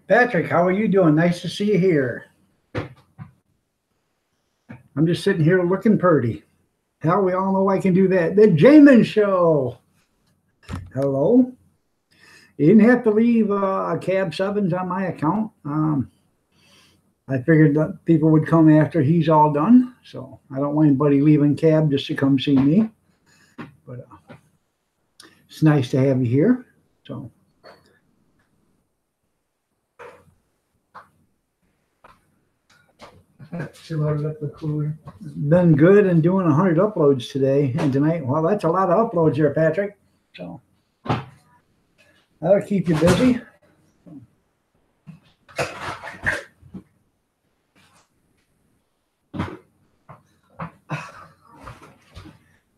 Patrick, how are you doing? Nice to see you here. I'm just sitting here looking pretty. Hell, we all know I can do that. The Jamin Show. Hello. You didn't have to leave cab sevens on my account. I figured that people would come after he's all done. So I don't want anybody leaving cab just to come see me. But it's nice to have you here. So. She loaded up the cooler. Been good and doing 100 uploads today and tonight. Well, that's a lot of uploads there, Patrick. So that'll keep you busy.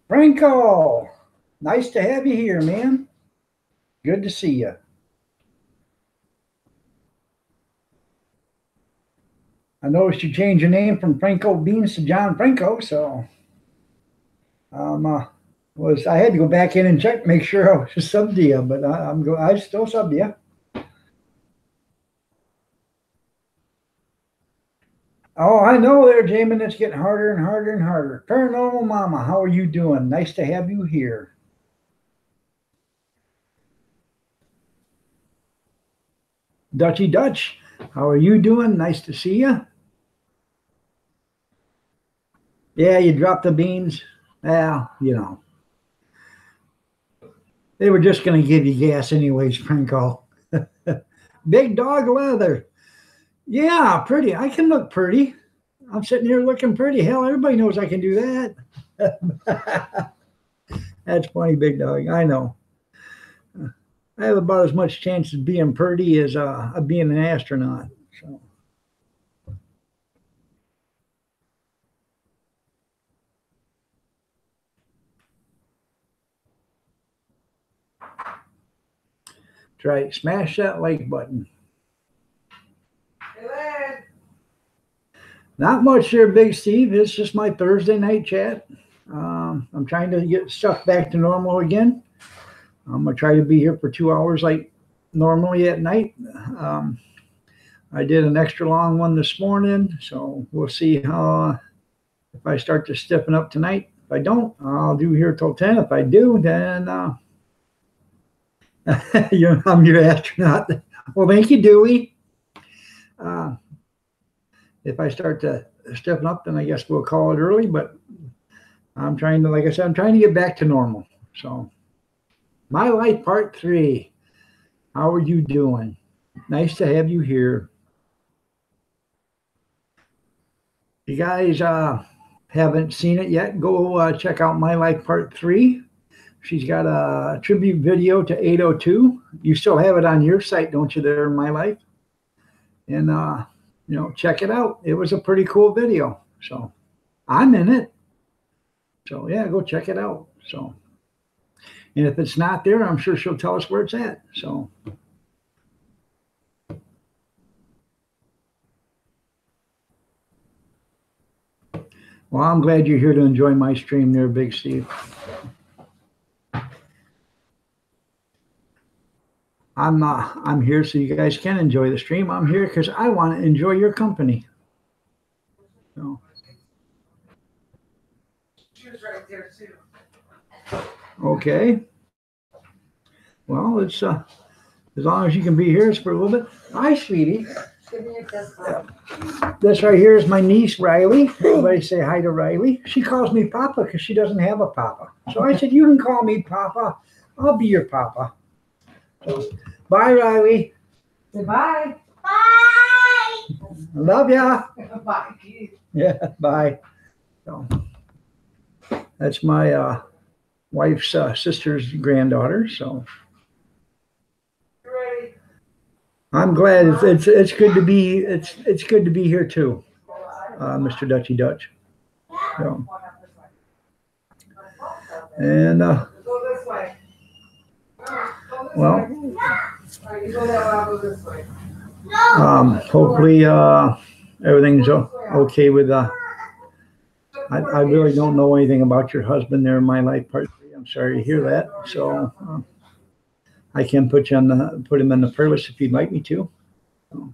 Franco, nice to have you here, man. Good to see you. I noticed you changed your name from Franco Beans to John Franco, so I had to go back in and check, make sure I was subbed to you, but I still subbed you. Oh, I know there, Jamin. It's getting harder and harder and harder. Paranormal Mama, how are you doing? Nice to have you here. Dutchy Dutch, how are you doing? Nice to see you. Yeah, you dropped the beans. Well, you know. They were just going to give you gas anyways, Franco. Big dog leather. Yeah, pretty. I can look pretty. I'm sitting here looking pretty. Hell, everybody knows I can do that. That's funny, big dog. I know. I have about as much chance of being pretty as being an astronaut. So. Try smash that like button. Not much there, Big Steve. It's just my Thursday night chat. I'm trying to get stuff back to normal again. I'm going to try to be here for 2 hours like normally at night. I did an extra long one this morning, so we'll see how if I start to stiffen up tonight. If I don't, I'll do here till 10. If I do, then I'm your astronaut. Well, thank you, Dewey. If I start to stiffen up, then I guess we'll call it early. But I'm trying to, like I said, I'm trying to get back to normal. So, My Life Part 3. How are you doing? Nice to have you here. If you guys haven't seen it yet, go check out My Life Part 3. She's got a tribute video to 802. You still have it on your site, don't you, there, My Life? And, check it out. It was a pretty cool video. So I'm in it. So, yeah, go check it out. So, and if it's not there, I'm sure she'll tell us where it's at. So. Well, I'm glad you're here to enjoy my stream there, Big Steve. I'm here so you guys can enjoy the stream. I'm here because I want to enjoy your company. So. She was right there too. Okay. Well, it's as long as you can be here, it's for a little bit. Hi, sweetie. This right here is my niece, Riley. Everybody say hi to Riley. She calls me Papa because she doesn't have a Papa. So I said, you can call me Papa. I'll be your Papa. So, bye, Riley. Say bye. Bye. Love ya. Bye. Yeah, bye. So, that's my wife's sister's granddaughter. So. I'm glad it's good to be it's good to be here too, Mr. Dutchy Dutch. So, and well, hopefully everything's okay with I really don't know anything about your husband there in My Life Part 3. I'm sorry to hear that. So. I can put him in the playlist if you'd like me to. So,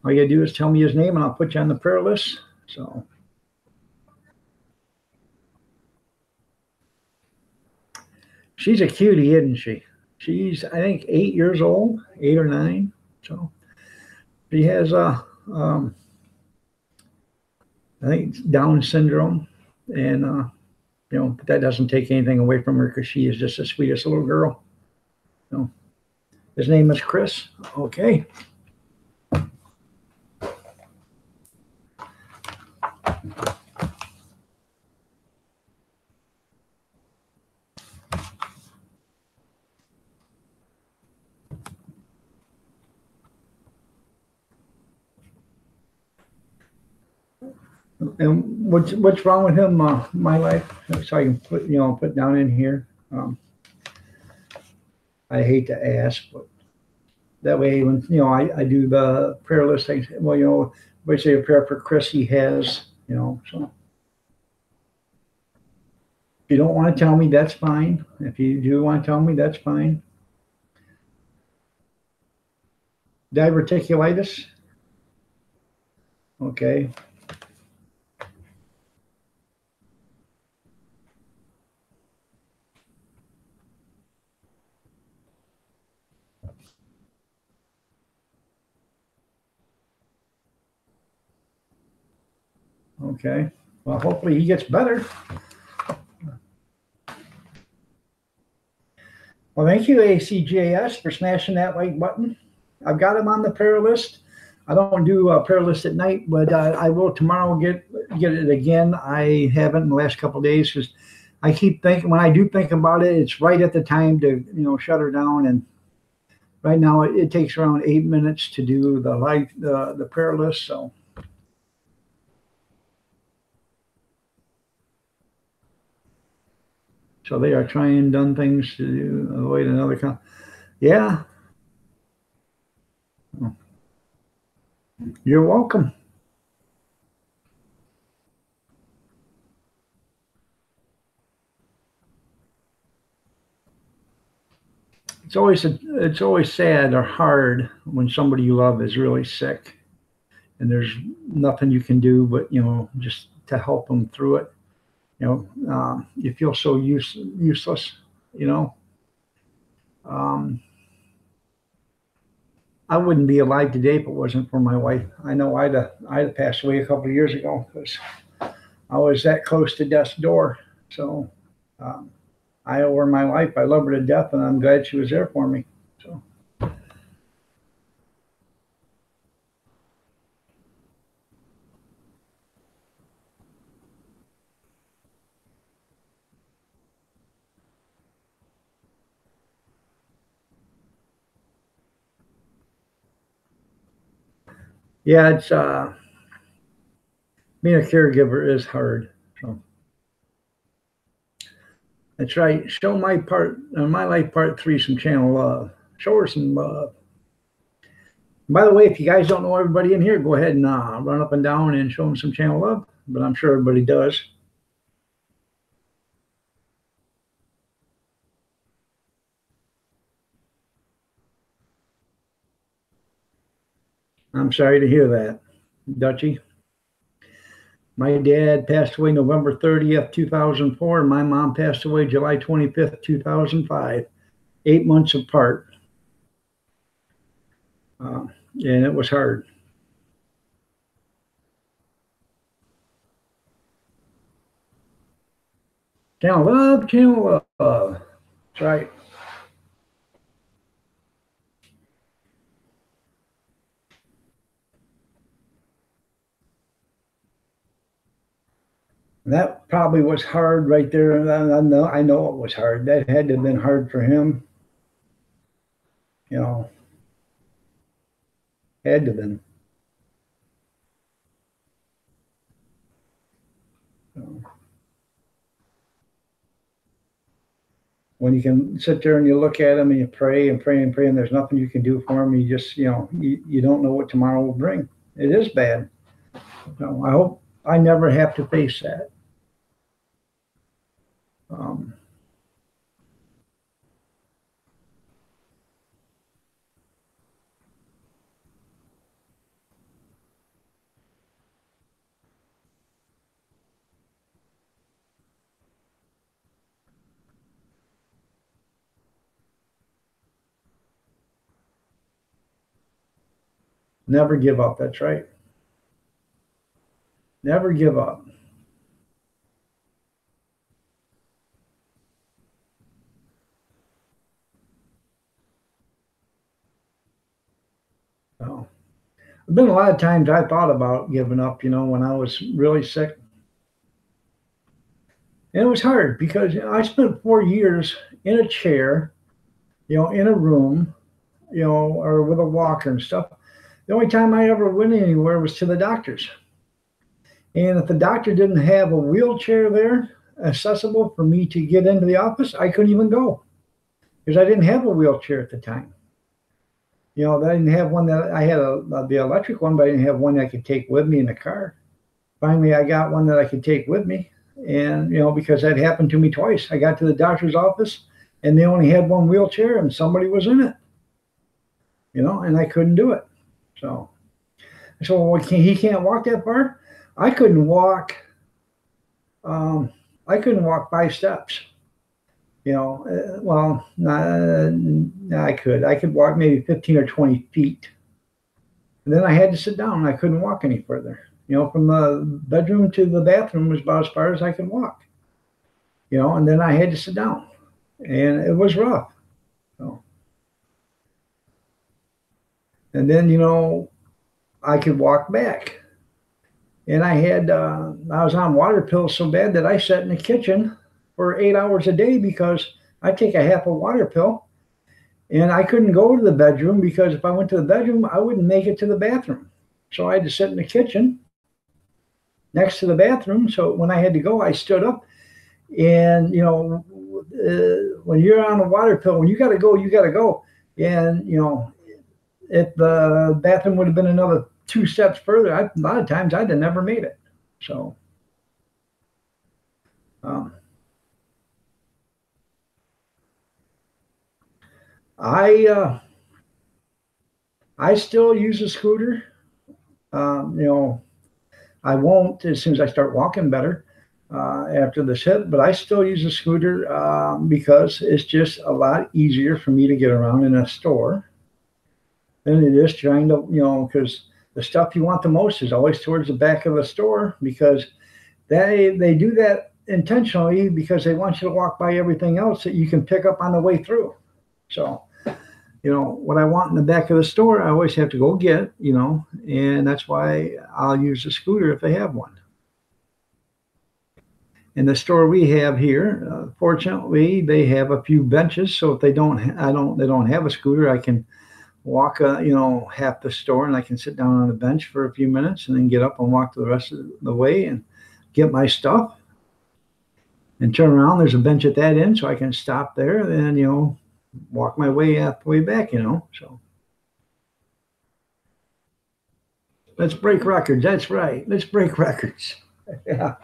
all you gotta do is tell me his name and I'll put you on the prayer list. So she's a cutie, isn't she? She's, I think, 8 years old, 8 or 9. So she has I think it's Down syndrome, and but that doesn't take anything away from her because she is just the sweetest little girl. So his name is Chris. Okay. And what's wrong with him? My life, so I can put down in here. I hate to ask, but that way when I do the prayer list, I say, well, we say a prayer for Chris. He has, so if you don't want to tell me, that's fine. If you do want to tell me, that's fine. Diverticulitis. Okay. Okay. Well, hopefully he gets better. Well, thank you, ACJS, for smashing that like button. I've got him on the prayer list. I don't do a prayer list at night, but I will tomorrow get it again. I haven't in the last couple of days because I keep thinking, when I do think about it, it's right at the time to shut her down. And right now it takes around 8 minutes to do the prayer list. So they are trying done things to avoid another yeah. You're welcome. It's always sad or hard when somebody you love is really sick and there's nothing you can do but just to help them through it. You feel so useless. Um, I wouldn't be alive today if it wasn't for my wife. I know I'd have passed away a couple of years ago because I was that close to death's door. So um, I owe her my life. I love her to death, and I'm glad she was there for me. So. Yeah, it's being a caregiver is hard. So that's right. Show my part, my life part 3, some channel love. Show her some love. By the way, if you guys don't know everybody in here, go ahead and run up and down and show them some channel love. But I'm sure everybody does. I'm sorry to hear that, Dutchie. My dad passed away November 30th, 2004, and my mom passed away July 25th, 2005, 8 months apart. And it was hard. Channel love, channel love. That's right. That probably was hard right there. I know it was hard. That had to have been hard for him. Had to have been. So, when you can sit there and you look at him and you pray and pray and pray, and there's nothing you can do for him, you just, you don't know what tomorrow will bring. It is bad. So I hope I never have to face that. Never give up. That's right. Never give up. So, there've been a lot of times I thought about giving up, when I was really sick. And it was hard because I spent 4 years in a chair, in a room, or with a walker and stuff. The only time I ever went anywhere was to the doctors. And if the doctor didn't have a wheelchair there accessible for me to get into the office, I couldn't even go because I didn't have a wheelchair at the time. I didn't have one that I had the electric one, but I didn't have one that I could take with me in the car. Finally, I got one that I could take with me. And, because that happened to me twice. I got to the doctor's office and they only had one wheelchair and somebody was in it, and I couldn't do it. So well, he can't walk that far. I couldn't walk. I couldn't walk 5 steps. Well, I could. I could walk maybe 15 or 20 feet. And then I had to sit down. I couldn't walk any further. From the bedroom to the bathroom was about as far as I could walk. And then I had to sit down. And it was rough. So, and then, I could walk back. And I was on water pills so bad that I sat in the kitchen for 8 hours a day because I take a half a water pill and I couldn't go to the bedroom because if I went to the bedroom, I wouldn't make it to the bathroom. So I had to sit in the kitchen next to the bathroom. So when I had to go, I stood up and, when you're on a water pill, when you got to go, you got to go. And, if the bathroom would have been another 2 steps further, a lot of times I'd have never made it. So, um, I still use a scooter. Um, I won't as soon as I start walking better after this hit, but I still use a scooter because it's just a lot easier for me to get around in a store than it is trying to, because the stuff you want the most is always towards the back of the store because they do that intentionally because they want you to walk by everything else that you can pick up on the way through. So, what I want in the back of the store, I always have to go get, and that's why I'll use a scooter if they have one. In the store we have here, fortunately, they have a few benches. So if they don't have a scooter, I can walk, half the store and I can sit down on the bench for a few minutes and then get up and walk the rest of the way and get my stuff and turn around. There's a bench at that end, so I can stop there and, walk my way halfway back, so. Let's break records. That's right. Let's break records. Yeah.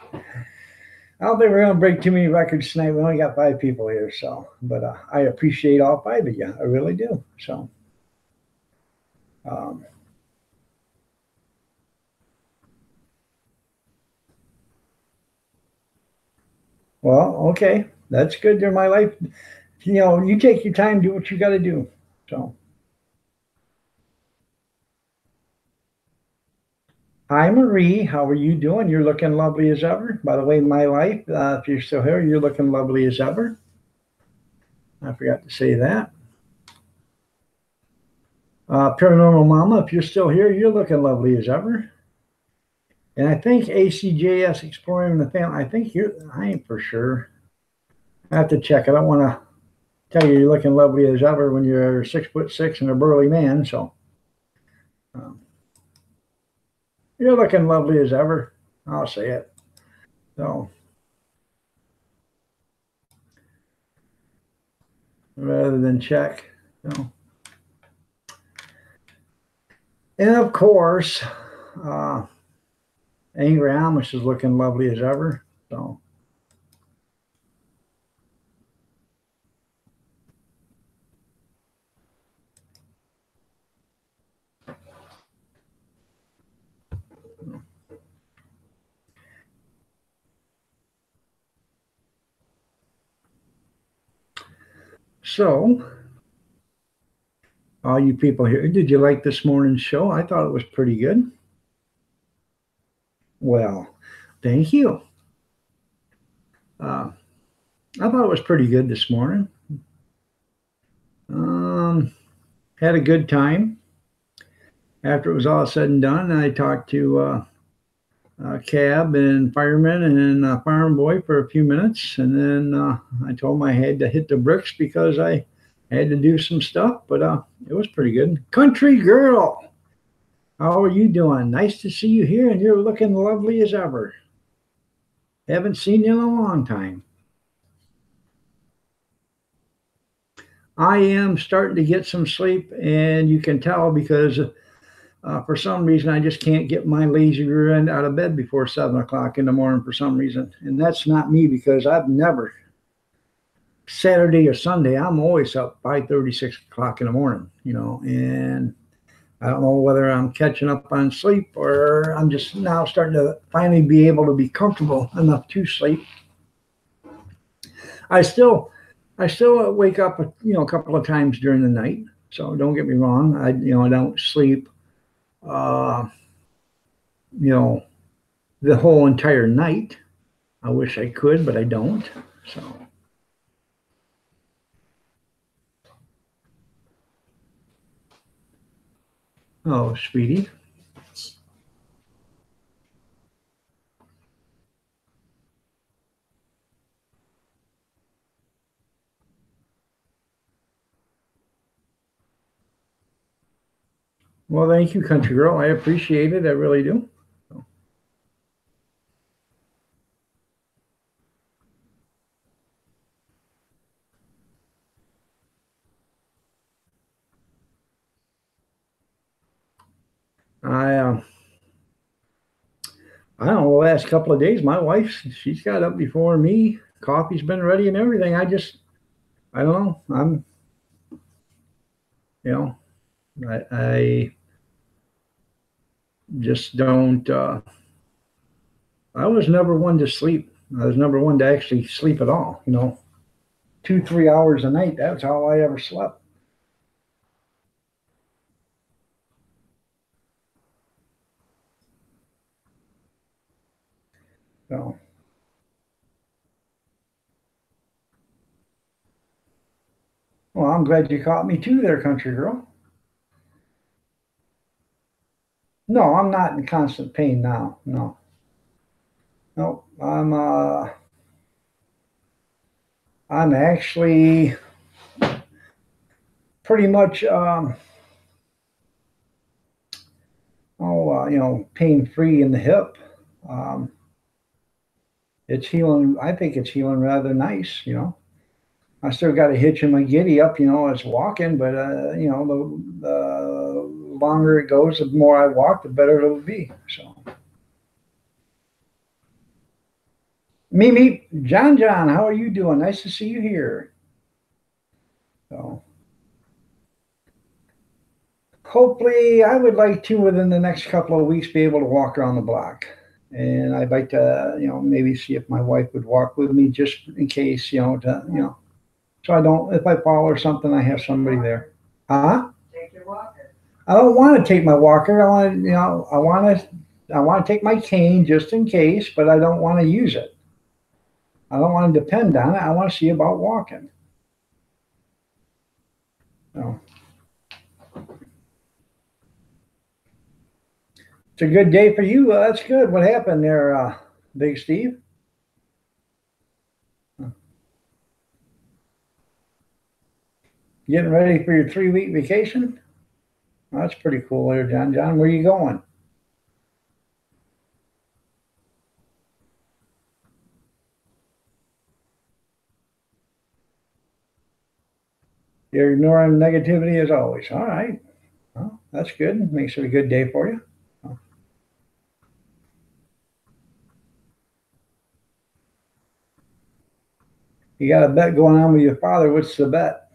I don't think we're going to break too many records tonight. We only got 5 people here, so. But I appreciate all 5 of you. I really do. So. Um, well, okay. That's good. They're my life. You take your time, do what you got to do. So. Hi, Marie. How are you doing? You're looking lovely as ever. By the way, my life, if you're still here, you're looking lovely as ever. I forgot to say that. Paranormal Mama, if you're still here, you're looking lovely as ever. And I think ACJS Exploring the Family, I ain't for sure. I have to check. I don't want to tell you you're looking lovely as ever when you're 6'6" and a burly man. So um, you're looking lovely as ever. I'll say it. So rather than check. So. And of course, Angry Amish is looking lovely as ever. So. So, all you people here. Did you like this morning's show? I thought it was pretty good. Well, thank you. Uh, I thought it was pretty good this morning. Um, had a good time. After it was all said and done, I talked to cab and fireman and farm boy for a few minutes, and then I told him I had to hit the bricks because I had to do some stuff. But it was pretty good. Country girl, how are you doing? Nice to see you here, and you're looking lovely as ever. Haven't seen you in a long time. I am starting to get some sleep, and you can tell because for some reason I just can't get my lazy rear end out of bed before 7 o'clock in the morning for some reason. And that's not me because I've never, Saturday or Sunday, I'm always up 5:30, 6 o'clock in the morning, and I don't know whether I'm catching up on sleep or I'm just now starting to finally be able to be comfortable enough to sleep. I still wake up, a couple of times during the night. So don't get me wrong. I don't sleep, uh, you know, the whole entire night. I wish I could, but I don't. So, oh, sweetie. Well, thank you, country girl. I appreciate it. I really do. I I don't know, the last couple of days, my wife, she's got up before me. Coffee's been ready and everything. I don't know. You know, I just don't. I was never one to sleep. I was never one to actually sleep at all. 2, 3 hours a night. That's how I ever slept. So, well, I'm glad you caught me too, there, country girl. No, I'm not in constant pain now. No, no, I'm actually pretty much pain free in the hip. Um, it's healing. I think it's healing rather nice. I still got a hitch in my giddy up, as walking, but the longer it goes, the more I walk, the better it'll be. So, Mimi, John, how are you doing? Nice to see you here. So, hopefully, I would like to within the next couple of weeks be able to walk around the block. And I'd like to, maybe see if my wife would walk with me just in case, so I don't, if I fall or something, I have somebody there. Huh? Take your walker. I don't want to take my walker. I want to take my cane just in case, but I don't want to use it. I don't want to depend on it. I want to see about walking. So it's a good day for you. That's good. What happened there, Big Steve? Getting ready for your 3-week vacation? Well, that's pretty cool there, John. John, where are you going? You're ignoring negativity as always. All right. Well, that's good. Makes it a good day for you. You got a bet going on with your father. What's the bet?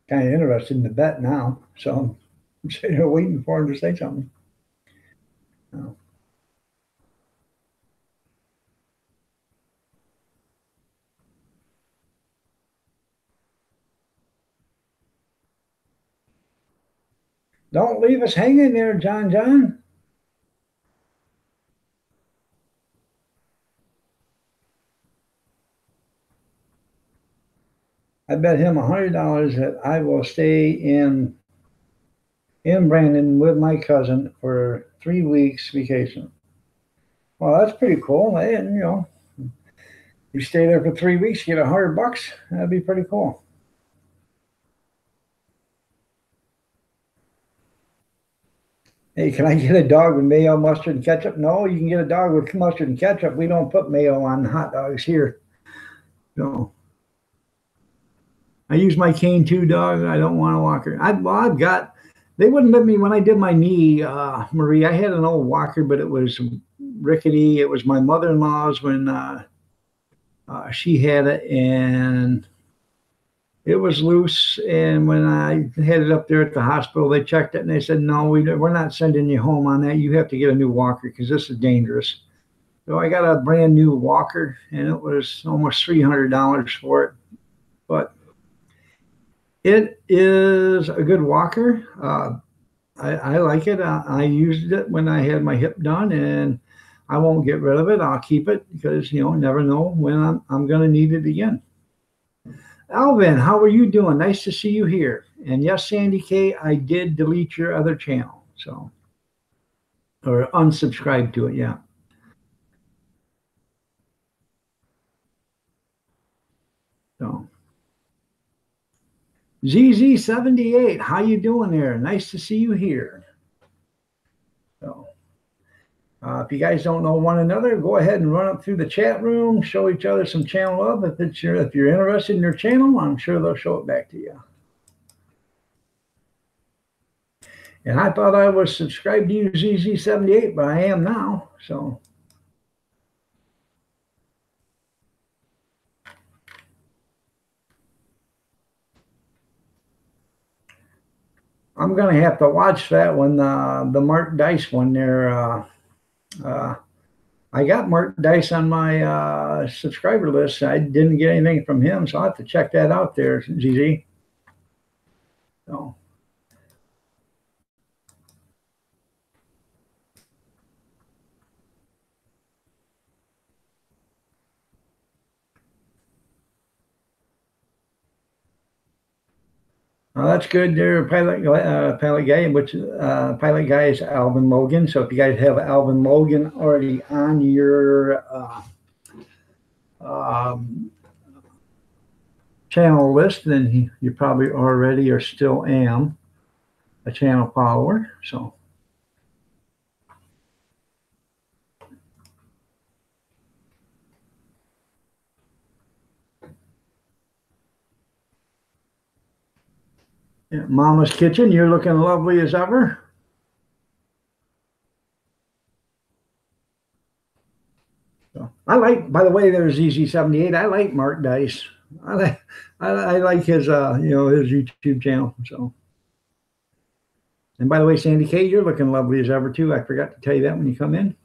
kind of interested in the bet now. So I'm sitting here waiting for him to say something. No. Don't leave us hanging there, John. I bet him $100 that I will stay in Brandon with my cousin for 3 weeks vacation. Well, that's pretty cool. And you stay there for 3 weeks, get $100. That'd be pretty cool. Hey, can I get a dog with mayo, mustard, and ketchup? No, you can get a dog with mustard and ketchup. We don't put mayo on hot dogs here. No. I use my cane too, dog. I don't want a walker. I've got. They wouldn't let me when I did my knee, Marie. I had an old walker, but it was rickety. It was my mother-in-law's when she had it, and it was loose. And when I had it up there at the hospital, they checked it and they said, "No, we're not sending you home on that. You have to get a new walker because this is dangerous." So I got a brand new walker, and it was almost $300 for it, but it is a good walker. I like it. I used it when I had my hip done, and I won't get rid of it. I'll keep it because never know when I'm going to need it again. Alvin, how are you doing? Nice to see you here. And yes, Sandy K, I did delete your other channel, or unsubscribe to it. Yeah. So. ZZ78, how you doing there? Nice to see you here. So, if you guys don't know one another, go ahead and run up through the chat room, show each other some channel love. If you're interested in their channel, I'm sure they'll show it back to you. And I thought I was subscribed to you, ZZ78, but I am now. So. I'm going to have to watch that one, the Mark Dice one there. I got Mark Dice on my subscriber list. I didn't get anything from him, so I'll have to check that out there, ZZ. So. That's good there, Pilot Guy, which Pilot Guy is Alvin Logan. So if you guys have Alvin Logan already on your channel list, then you probably already or still am a channel follower. So. Yeah, Mama's Kitchen, you're looking lovely as ever. So, I like, by the way, there's ZZ78. I like Mark Dice. I like his his YouTube channel. So, and by the way, Sandy K, you're looking lovely as ever too. I forgot to tell you that when you come in.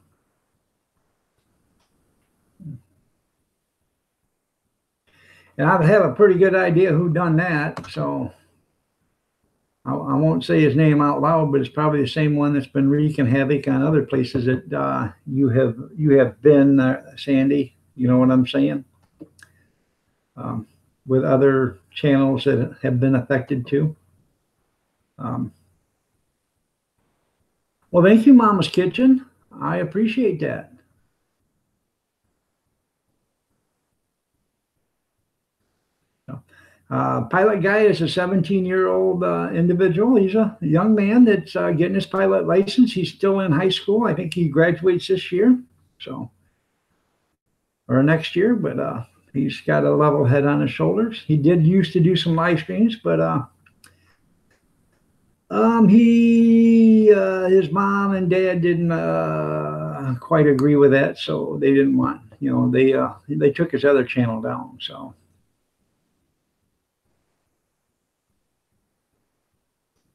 And I have a pretty good idea who done that. So. I won't say his name out loud, but it's probably the same one that's been wreaking havoc on other places that you have been, Sandy. You know what I'm saying? With other channels that have been affected too. Well, thank you, Mama's Kitchen. I appreciate that. Pilot Guy is a 17-year-old individual. He's a young man that's getting his pilot license. He's still in high school. I think he graduates this year, or next year. But he's got a level head on his shoulders. He did used to do some live streams, but his mom and dad didn't quite agree with that, so they didn't want. They took his other channel down. So.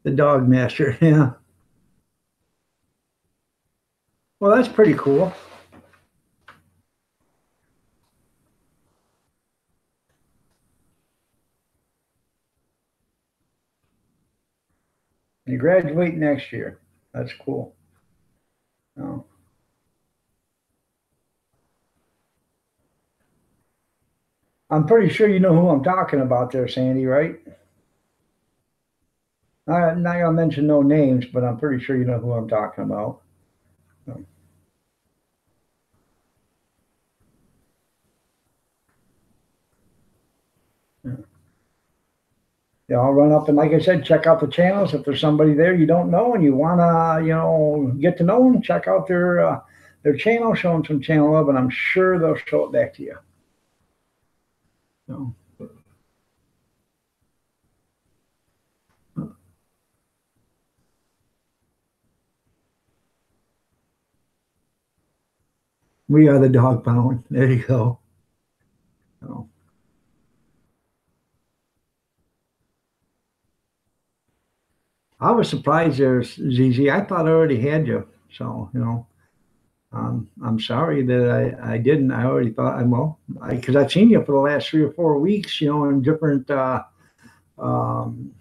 The dog master. Yeah. Well, that's pretty cool. You graduate next year. That's cool. Oh. I'm pretty sure you know who I'm talking about there, Sandy, right? I'm not gonna mention no names, but I'm pretty sure you know who I'm talking about. So, yeah. Yeah, I'll run up and, like I said, check out the channels. If there's somebody there you don't know and you wanna, get to know them, check out their channel, show them some channel love, and I'm sure they'll show it back to you. So, we are the dog pound. There you go. So, I was surprised there's ZZ. I thought I already had you. So, I'm sorry that I didn't. I already thought, well, because I've seen you for the last 3 or 4 weeks, in different um,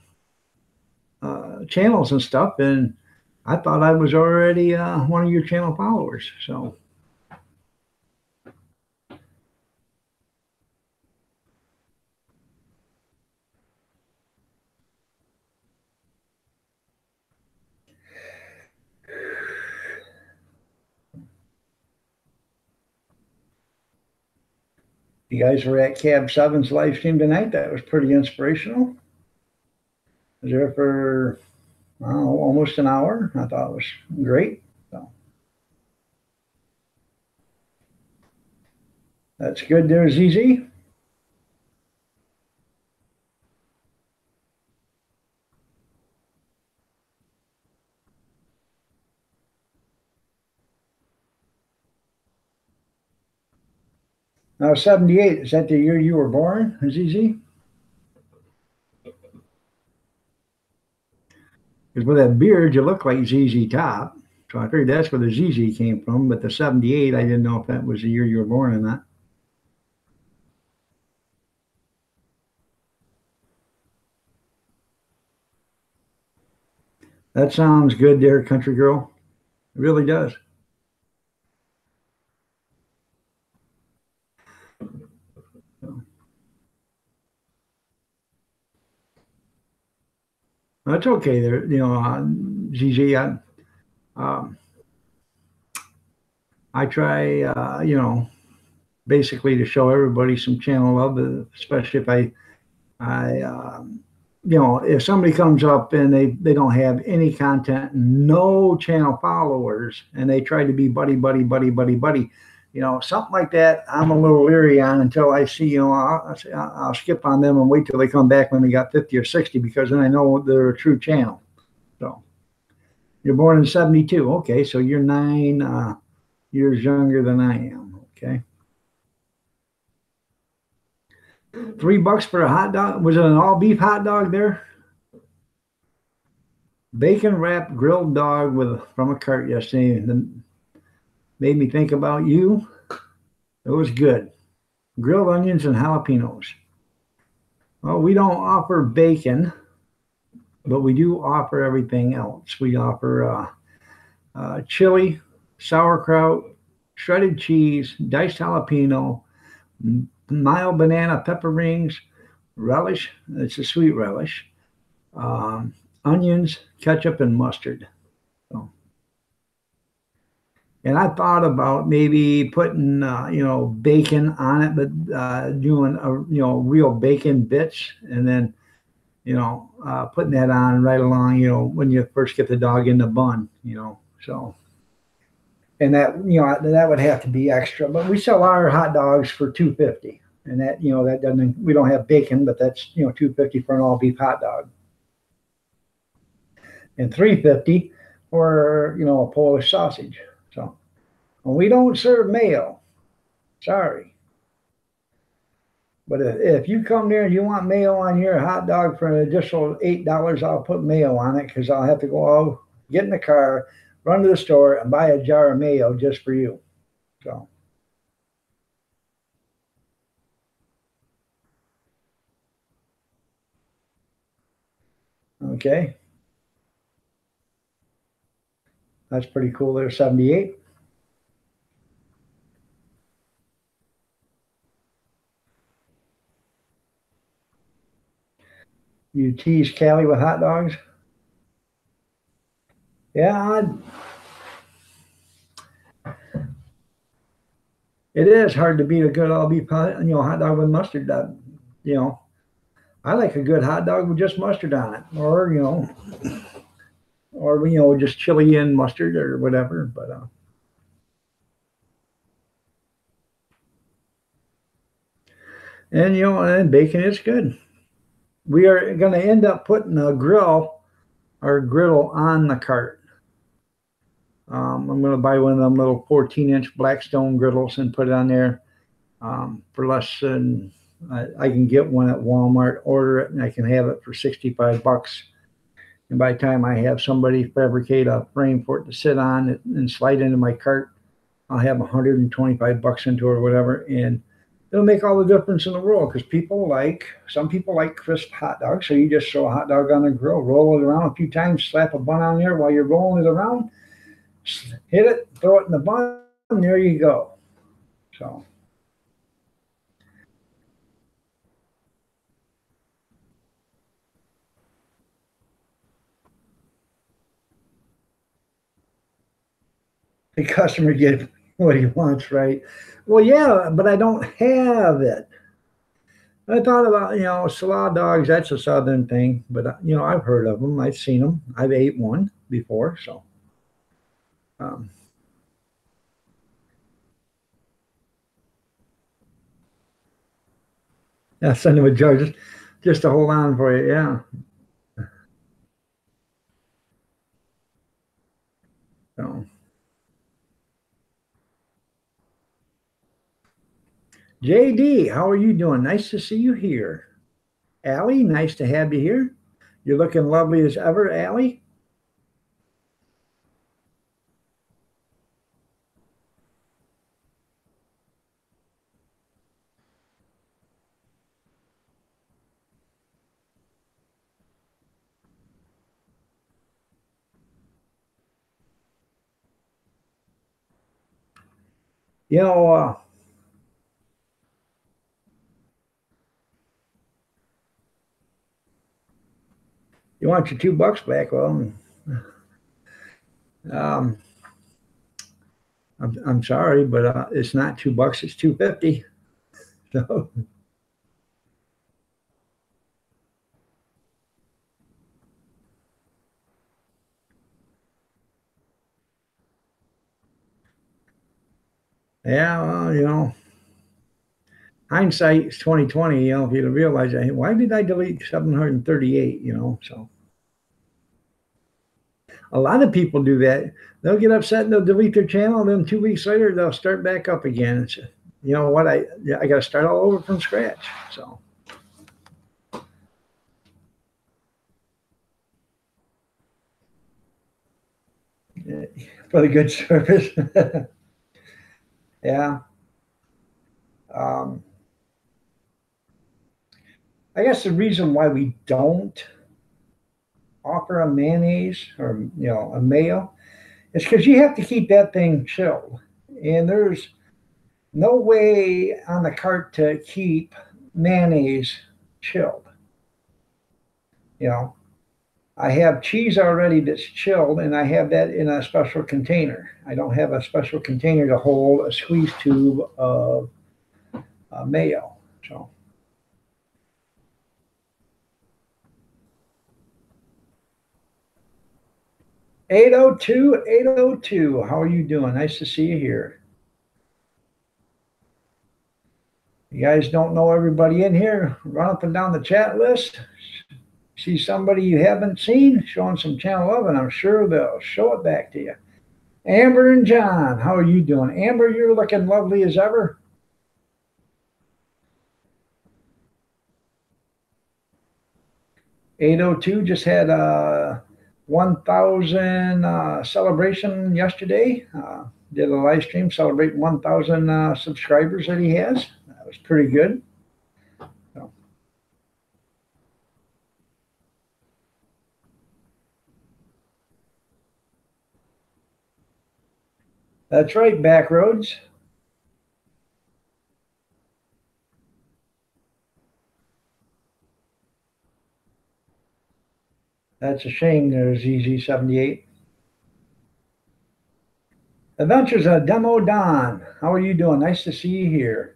channels and stuff, and I thought I was already one of your channel followers. So, you guys were at Cab Seven's live stream tonight. That was pretty inspirational. I was there for, I don't know, almost an hour. I thought it was great. So, that's good there, ZZ. Now, 78, is that the year you were born, ZZ? Because with that beard, you look like ZZ Top. So I figured that's where the ZZ came from. But the 78, I didn't know if that was the year you were born or not. That sounds good there, country girl. It really does. That's okay there. ZZ, um, I try, basically to show everybody some channel love, especially if if somebody comes up and they don't have any content, no channel followers, and they try to be buddy, buddy, buddy, buddy, buddy, something like that, I'm a little leery on until I see, I'll skip on them and wait till they come back when they got 50 or 60, because then I know they're a true channel. So, you're born in 72. Okay, so you're 9 years younger than I am. Okay. $3 for a hot dog. Was it an all beef hot dog there? Bacon wrapped grilled dog from a cart yesterday. Made me think about you. It was good. Grilled onions and jalapenos. Well, we don't offer bacon, but we do offer everything else. We offer chili, sauerkraut, shredded cheese, diced jalapeno, mild banana pepper rings, relish. It's a sweet relish. Onions, ketchup, and mustard. So, and I thought about maybe putting, bacon on it, but doing real bacon bits, and then, putting that on right along, when you first get the dog in the bun, so. And that would have to be extra, but we sell our hot dogs for $2.50, and that doesn't. We don't have bacon, but that's $2.50 for an all beef hot dog, and $3.50 for a Polish sausage. So, well, we don't serve mayo. Sorry. But if you come there and you want mayo on your hot dog for an additional $8, I'll put mayo on it because I'll have to go out, get in the car, run to the store, and buy a jar of mayo just for you. So. Okay. That's pretty cool there, 78. You tease Callie with hot dogs? Yeah, it is hard to beat a good all beef hot dog with mustard. You know, I like a good hot dog with just mustard on it, or just chili and mustard or whatever. But and bacon is good. We are going to end up putting a grill or griddle on the cart. I'm going to buy one of them little 14-inch Blackstone griddles and put it on there for less than I can get one at Walmart, order it, and I can have it for $65. And by the time I have somebody fabricate a frame for it to sit on and slide into my cart, I'll have $125 into it or whatever, and it'll make all the difference in the world because some people like crisp hot dogs. So you just throw a hot dog on the grill, roll it around a few times, slap a bun on there while you're rolling it around, hit it, throw it in the bun, and there you go. So. The customer gets what he wants, right? Well, yeah, but I don't have it. I thought about, salad dogs, that's a southern thing, but, I've heard of them. I've seen them. I've ate one before, so. Um, yeah, send them a jug just to hold on for you, yeah. So. JD, how are you doing? Nice to see you here. Allie, nice to have you here. You're looking lovely as ever, Allie. You know, you want your $2 back? Well, um, I'm sorry, but it's not $2, it's $2.50. So. Yeah, well, hindsight is 2020. If you realize that, why did I delete 738? So a lot of people do that. They'll get upset and they'll delete their channel, and then 2 weeks later they'll start back up again. It's, you know what? I got to start all over from scratch. So. For the good service. Yeah. I guess the reason why we don't offer a mayonnaise or a mayo is because you have to keep that thing chilled, and there's no way on the cart to keep mayonnaise chilled. I have cheese already that's chilled, and I have that in a special container. I don't have a special container to hold a squeeze tube of mayo. So. 802, 802. How are you doing? Nice to see you here. You guys don't know everybody in here. Run up and down the chat list. See somebody you haven't seen, showing some channel love, and I'm sure they'll show it back to you. Amber and John, how are you doing? Amber, you're looking lovely as ever. 802 just had a 1,000 celebration yesterday. Did a live stream celebrating 1,000 subscribers that he has. That was pretty good. So. That's right, Backroads. That's a shame there's EZ78. Adventures of Demo Don. How are you doing? Nice to see you here.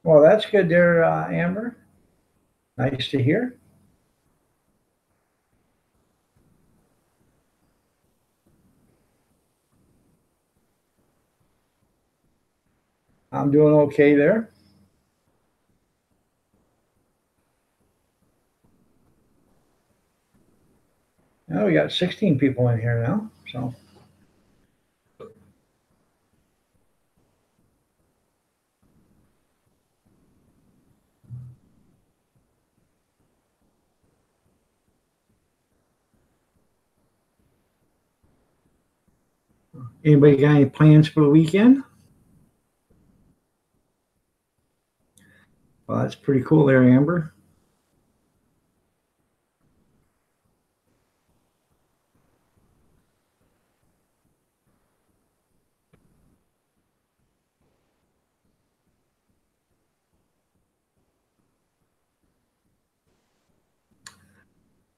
Well, that's good there, Amber. Nice to hear. I'm doing okay there. Oh, we got 16 people in here now. So. Anybody got any plans for the weekend? Well, that's pretty cool there, Amber.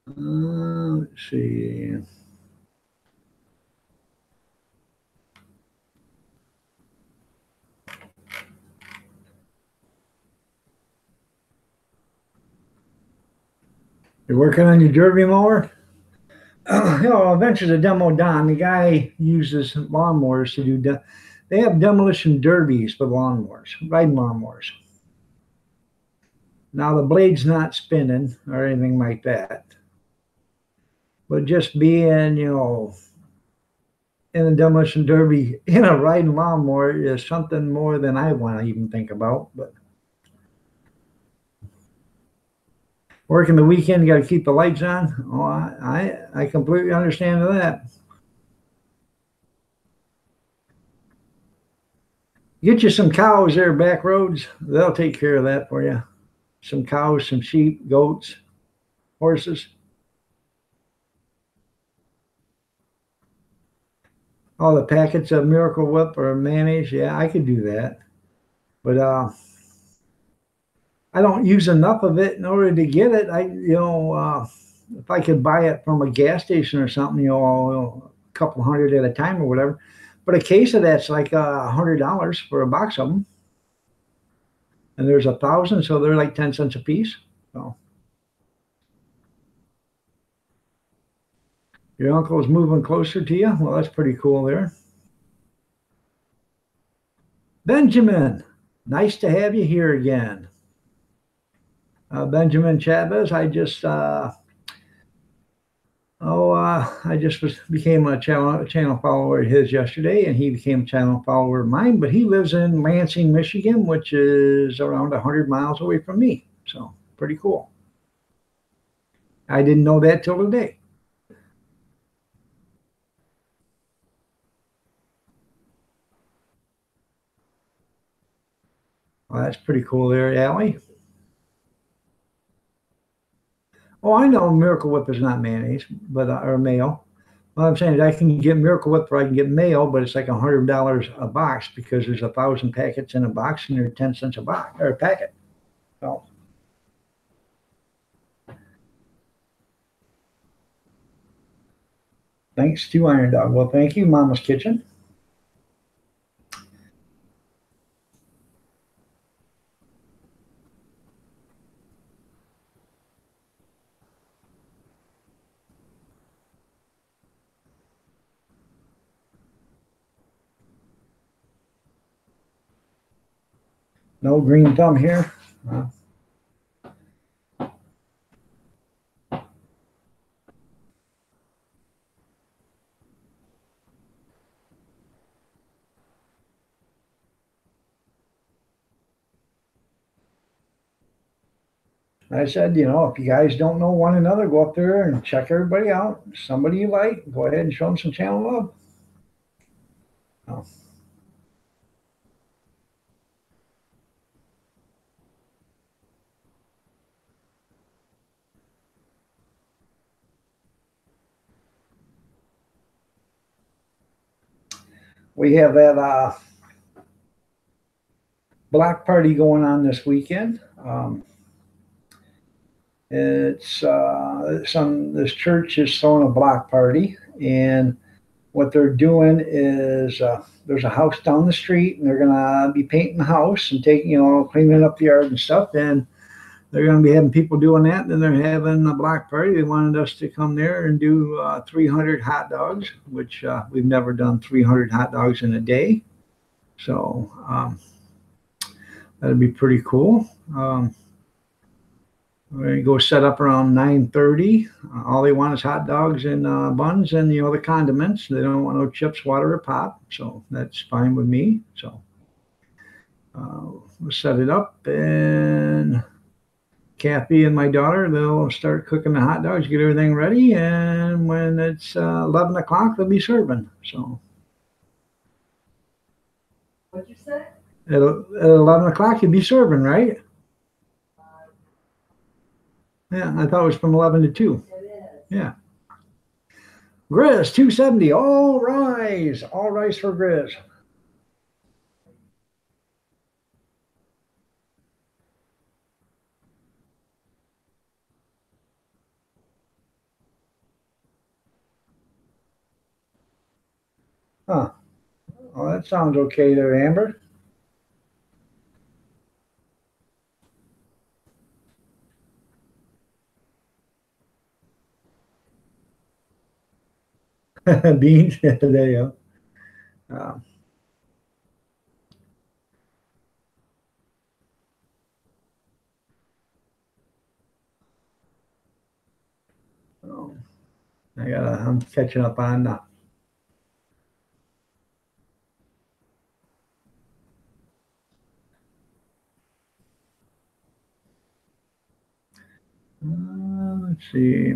Let's see. You're working on your derby mower? Adventures of Demo Don. The guy uses lawnmowers to do. They have demolition derbies for lawnmowers, riding lawnmowers. Now the blade's not spinning or anything like that, but just being, in a demolition derby in a riding lawnmower is something more than I want to even think about. But working the weekend, you got to keep the lights on. Oh, I completely understand that. Get you some cows there, Backroads. They'll take care of that for you. Some cows, some sheep, goats, horses. All the packets of Miracle Whip or mayonnaise. Yeah, I could do that. But I don't use enough of it in order to get it. If I could buy it from a gas station or something, a couple hundred at a time or whatever. But a case of that's like $100 for a box of them. And there's 1,000, so they're like 10 cents a piece. So your uncle is moving closer to you. Well, that's pretty cool there. Benjamin, nice to have you here again. Benjamin Chavez, I just became a channel follower of his yesterday, and he became a channel follower of mine. But he lives in Lansing, Michigan, which is around 100 miles away from me. So pretty cool. I didn't know that till today. Well, that's pretty cool there, Allie. Oh, I know Miracle Whip is not mayonnaise, but or mayo. What I'm saying is I can get Miracle Whip or I can get mayo, but it's like $100 a box because there's 1,000 packets in a box and they're 10 cents a box or a packet. So. Thanks to Iron Dog. Well, thank you, Mama's Kitchen. No green thumb here. I said, you know, if you guys don't know one another, go up there and check everybody out. Somebody you like, go ahead and show them some channel love. Oh. We have that block party going on this weekend. It's this church is throwing a block party, and what they're doing is there's a house down the street, and they're gonna be painting the house and taking, you know, cleaning up the yard and stuff, and they're gonna be having people doing that. And then they're having a block party. They wanted us to come there and do 300 hot dogs, which we've never done 300 hot dogs in a day, so that'd be pretty cool. We're gonna go set up around 9:30. All they want is hot dogs and buns and, you know, the condiments. They don't want no chips, water, or pop. So that's fine with me. So we'll set it up, and Kathy and my daughter, they'll start cooking the hot dogs, get everything ready, and when it's 11 o'clock, they'll be serving. So. What'd you say? At 11 o'clock, you'd be serving, right? Yeah, I thought it was from 11 to 2. It is. Yeah. Grizz, 270. All rise. All rise for Grizz. Huh. Well, that sounds okay there, Amber. Beans, there you go. Oh, I'm catching up on let's see.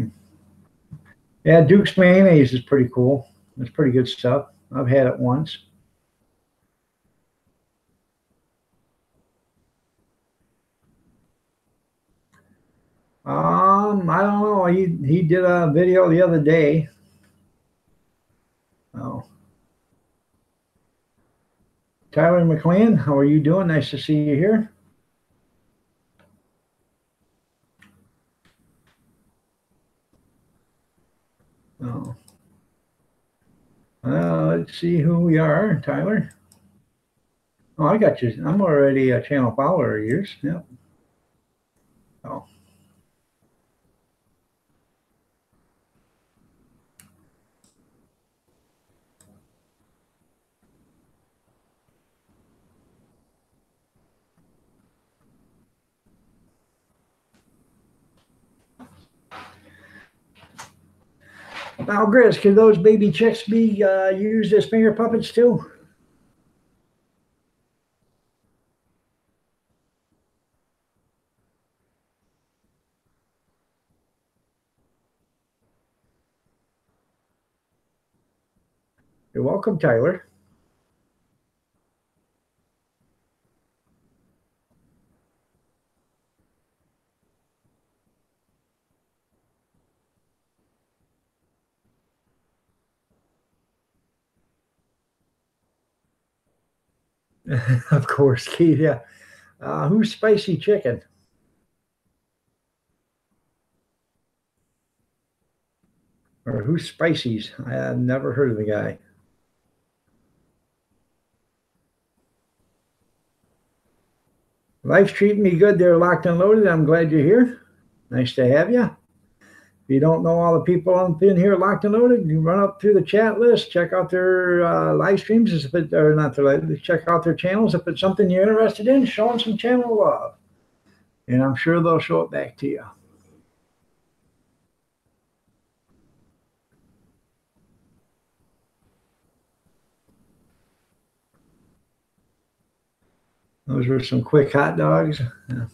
Yeah, Duke's mayonnaise is pretty cool. It's pretty good stuff. I've had it once. I don't know. He did a video the other day. Oh. Tyler McLean, how are you doing? Nice to see you here. Oh. Let's see who we are, Tyler. Oh, I got you. I'm already a channel follower of yours. Yep. Oh. Now, Grizz, can those baby chicks be used as finger puppets too? You're welcome, Tyler. Of course, Keith. Yeah. Who's Spicy Chicken? Or who's Spicy's? I have never heard of the guy. Life's treating me good there, locked and loaded. I'm glad you're here. Nice to have you. If you don't know all the people in here locked and loaded, you run up through the chat list, check out their live streams, or not their live, check out their channels. If it's something you're interested in, show them some channel love. And I'm sure they'll show it back to you. Those were some quick hot dogs. Yeah.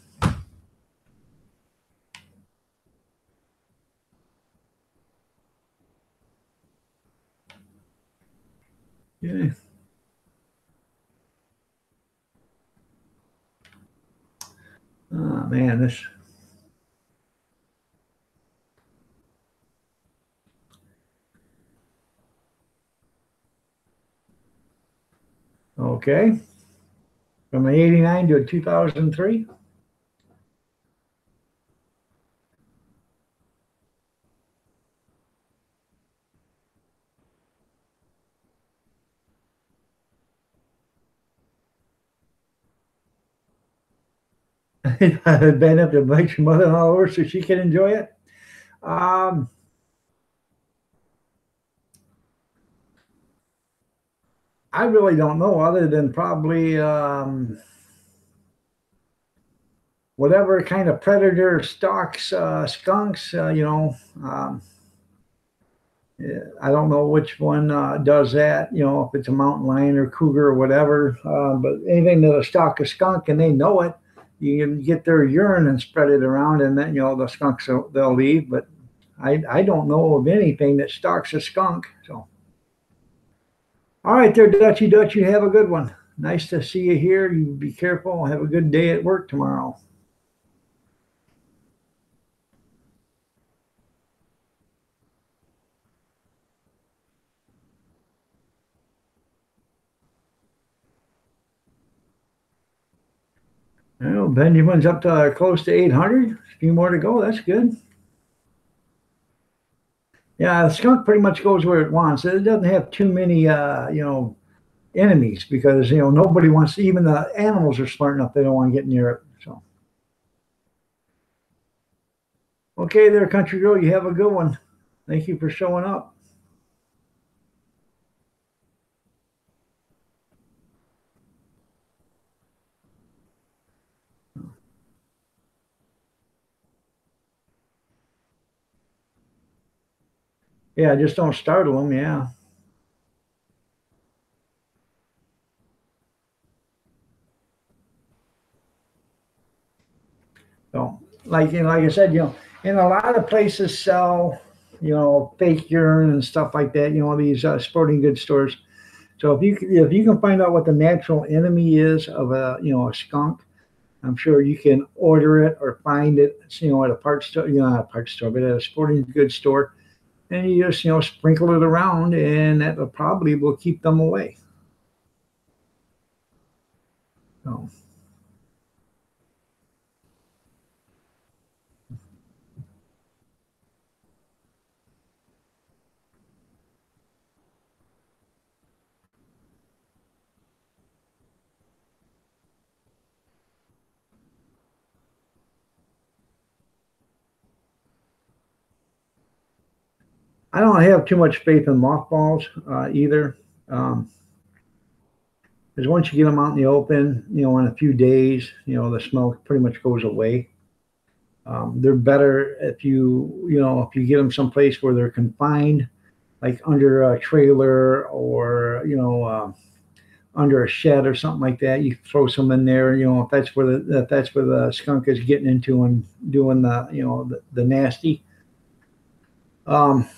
Oh man, this. Okay. From an 89 to a 2003. Ben up to make your mother-in-law over so she can enjoy it. Um, I really don't know, other than probably whatever kind of predator stalks skunks. Yeah, I don't know which one does that. If it's a mountain lion or cougar or whatever. But anything that'll stalk a skunk and they know it, you can get their urine and spread it around, and then the skunks they'll leave. But I don't know of anything that stalks a skunk. So, all right, there, Dutchy Dutch, you have a good one. Nice to see you here. You be careful. Have a good day at work tomorrow. Well, Benjamin's up to close to 800. A few more to go. That's good. Yeah, the skunk pretty much goes where it wants. It doesn't have too many, enemies, because nobody wants. Even the animals are smart enough; they don't want to get near it. So, okay, there, country girl. You have a good one. Thank you for showing up. Yeah, just don't startle them. Yeah. So, like I said, and a lot of places sell, fake urine and stuff like that. These sporting goods stores. So if you can find out what the natural enemy is of a skunk, I'm sure you can order it or find it, at a parts store, not a parts store, but at a sporting goods store, and you just, sprinkle it around, and that probably will keep them away. So I don't have too much faith in mothballs either. Um, because once you get them out in the open, in a few days, the smell pretty much goes away. They're better if you get them someplace where they're confined, like under a trailer, or under a shed or something like that. You throw some in there, if that's where the skunk is getting into and doing the nasty. Um,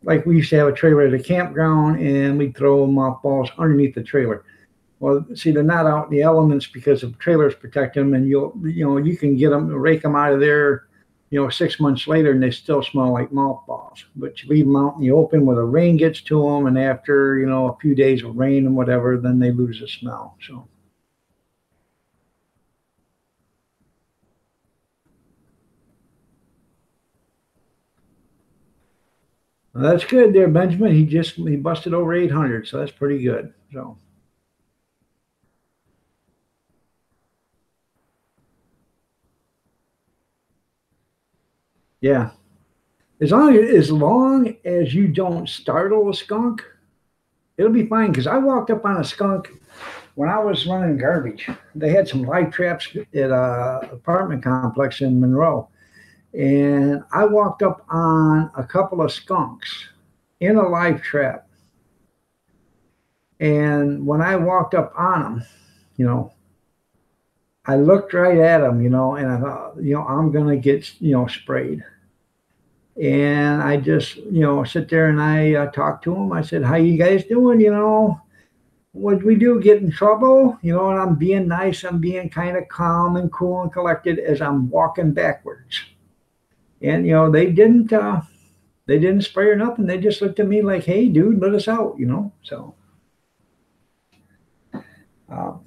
like we used to have a trailer at a campground, and we'd throw mothballs underneath the trailer. Well, see, they're not out in the elements because the trailers protect them, and you can get them, rake them out of there, 6 months later, and they still smell like mothballs. But you leave them out in the open where the rain gets to them, and after a few days of rain and whatever, then they lose the smell. So well, that's good there, Benjamin. He busted over 800, so that's pretty good. So yeah, as long as you don't startle a skunk, it'll be fine. Because I walked up on a skunk when I was running garbage. They had some live traps at a apartment complex in Monroe, and I walked up on a couple of skunks in a live trap. And when I walked up on them, you know, I looked right at them, and I thought, I'm gonna get sprayed. And I just sit there and I talked to them. I said, "How you guys doing?" when we do get in trouble, you know, and I'm being nice, I'm being kind of calm and cool and collected as I'm walking backwards. And you know, they didn't spray or nothing. They just looked at me like, "Hey, dude, let us out," you know. So, um,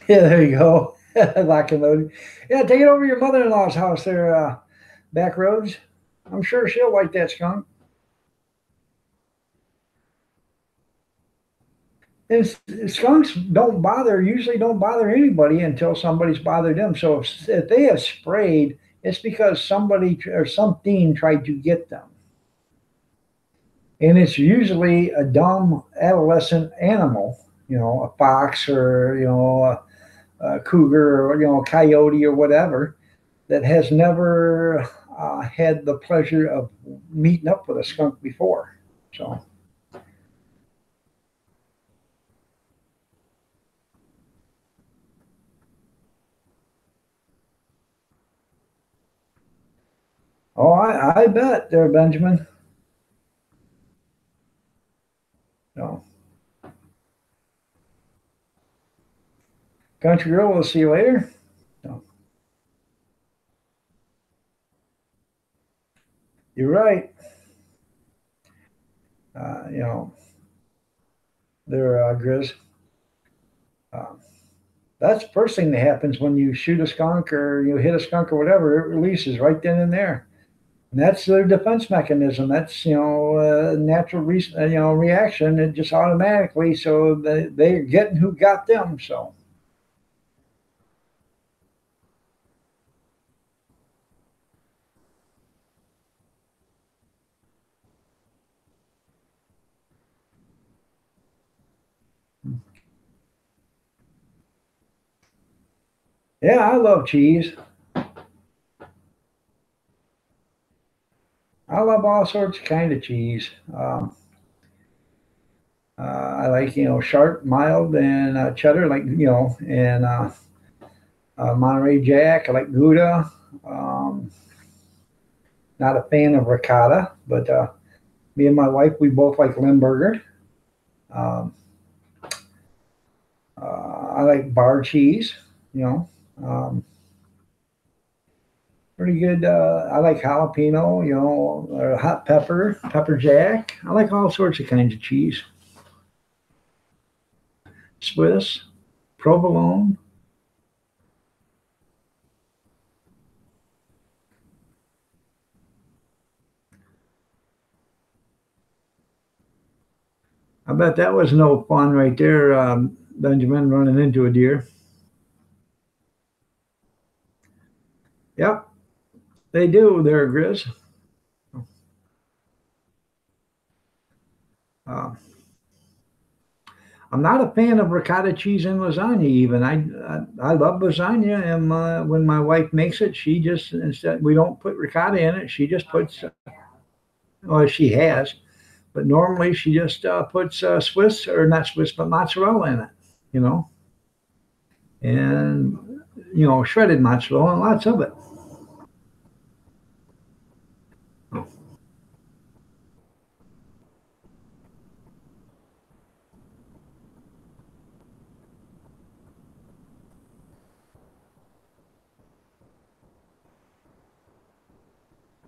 yeah, there you go. Lock and loaded. Yeah, take it over to your mother-in-law's house there, back roads. I'm sure she'll like that skunk. And skunks don't bother, usually don't bother anybody until somebody's bothered them. So if they have sprayed, it's because somebody or something tried to get them. And it's usually a dumb adolescent animal, you know, a fox or, you know, a cougar or, you know, a coyote or whatever that has never had the pleasure of meeting up with a skunk before. So, oh, I bet there, Benjamin. So, Country Girl, we'll see you later. So, you're right. You know, there, Grizz. Uh, that's the first thing that happens when you shoot a skunk or you hit a skunk or whatever. It releases right then and there. And that's their defense mechanism. That's you know natural you know reaction. It just automatically so they're getting who got them. So yeah, I love cheese. I love all sorts of kind of cheese. I like you know sharp, mild, and cheddar. Like you know and Monterey Jack. I like Gouda. Um, Not a fan of ricotta, but me and my wife we both like Limburger. Um, I like bar cheese. You know. Pretty good. I like jalapeno, you know, or hot pepper, pepper jack. I like all sorts of kinds of cheese. Swiss, provolone. I bet that was no fun right there, Benjamin, running into a deer. Yep, they do there, Grizz. Uh, I'm not a fan of ricotta cheese in lasagna. Even I love lasagna, and when my wife makes it, she just instead we don't put ricotta in it. She just puts, well, she has, but normally she just puts Swiss or not Swiss, but mozzarella in it. You know, and you know shredded mozzarella and lots of it.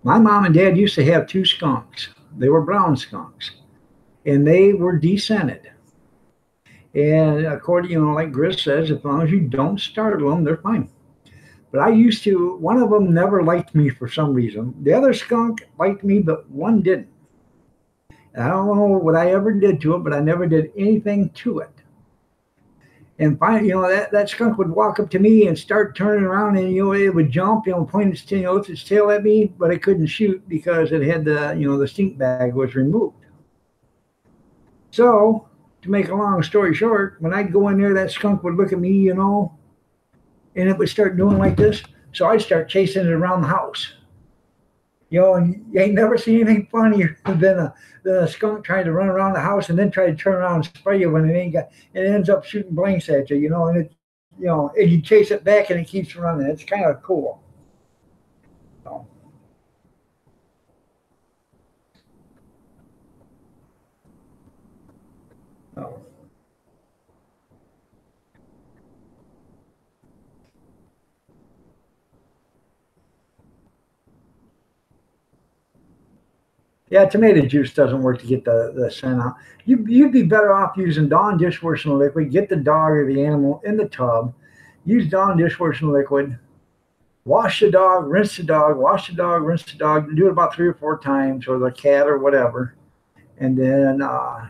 My mom and dad used to have two skunks. They were brown skunks, and they were descented. And according, you know, like Gris says, as long as you don't startle them, they're fine. But I used to. One of them never liked me for some reason. The other skunk liked me, but one didn't. And I don't know what I ever did to it, but I never did anything to it. And finally, you know, that skunk would walk up to me and start turning around, and you know, it would jump, you know, point its tail, its tail at me, but it couldn't shoot because it had the, you know, the stink bag was removed. So, to make a long story short, when I'd go in there, that skunk would look at me, you know, and it would start doing like this. So I'd start chasing it around the house. You know, and you ain't never seen anything funnier than a skunk trying to run around the house and then try to turn around and spray you when it ain't got. It ends up shooting blanks at you, you know, and it, you know, and you chase it back and it keeps running. It's kind of cool. So, So, yeah, tomato juice doesn't work to get the scent out. You'd be better off using Dawn dishwashing liquid. Get the dog or the animal in the tub. Use Dawn dishwashing liquid. Wash the dog, rinse the dog, wash the dog, rinse the dog. Do it about 3 or 4 times, or the cat or whatever, and then uh,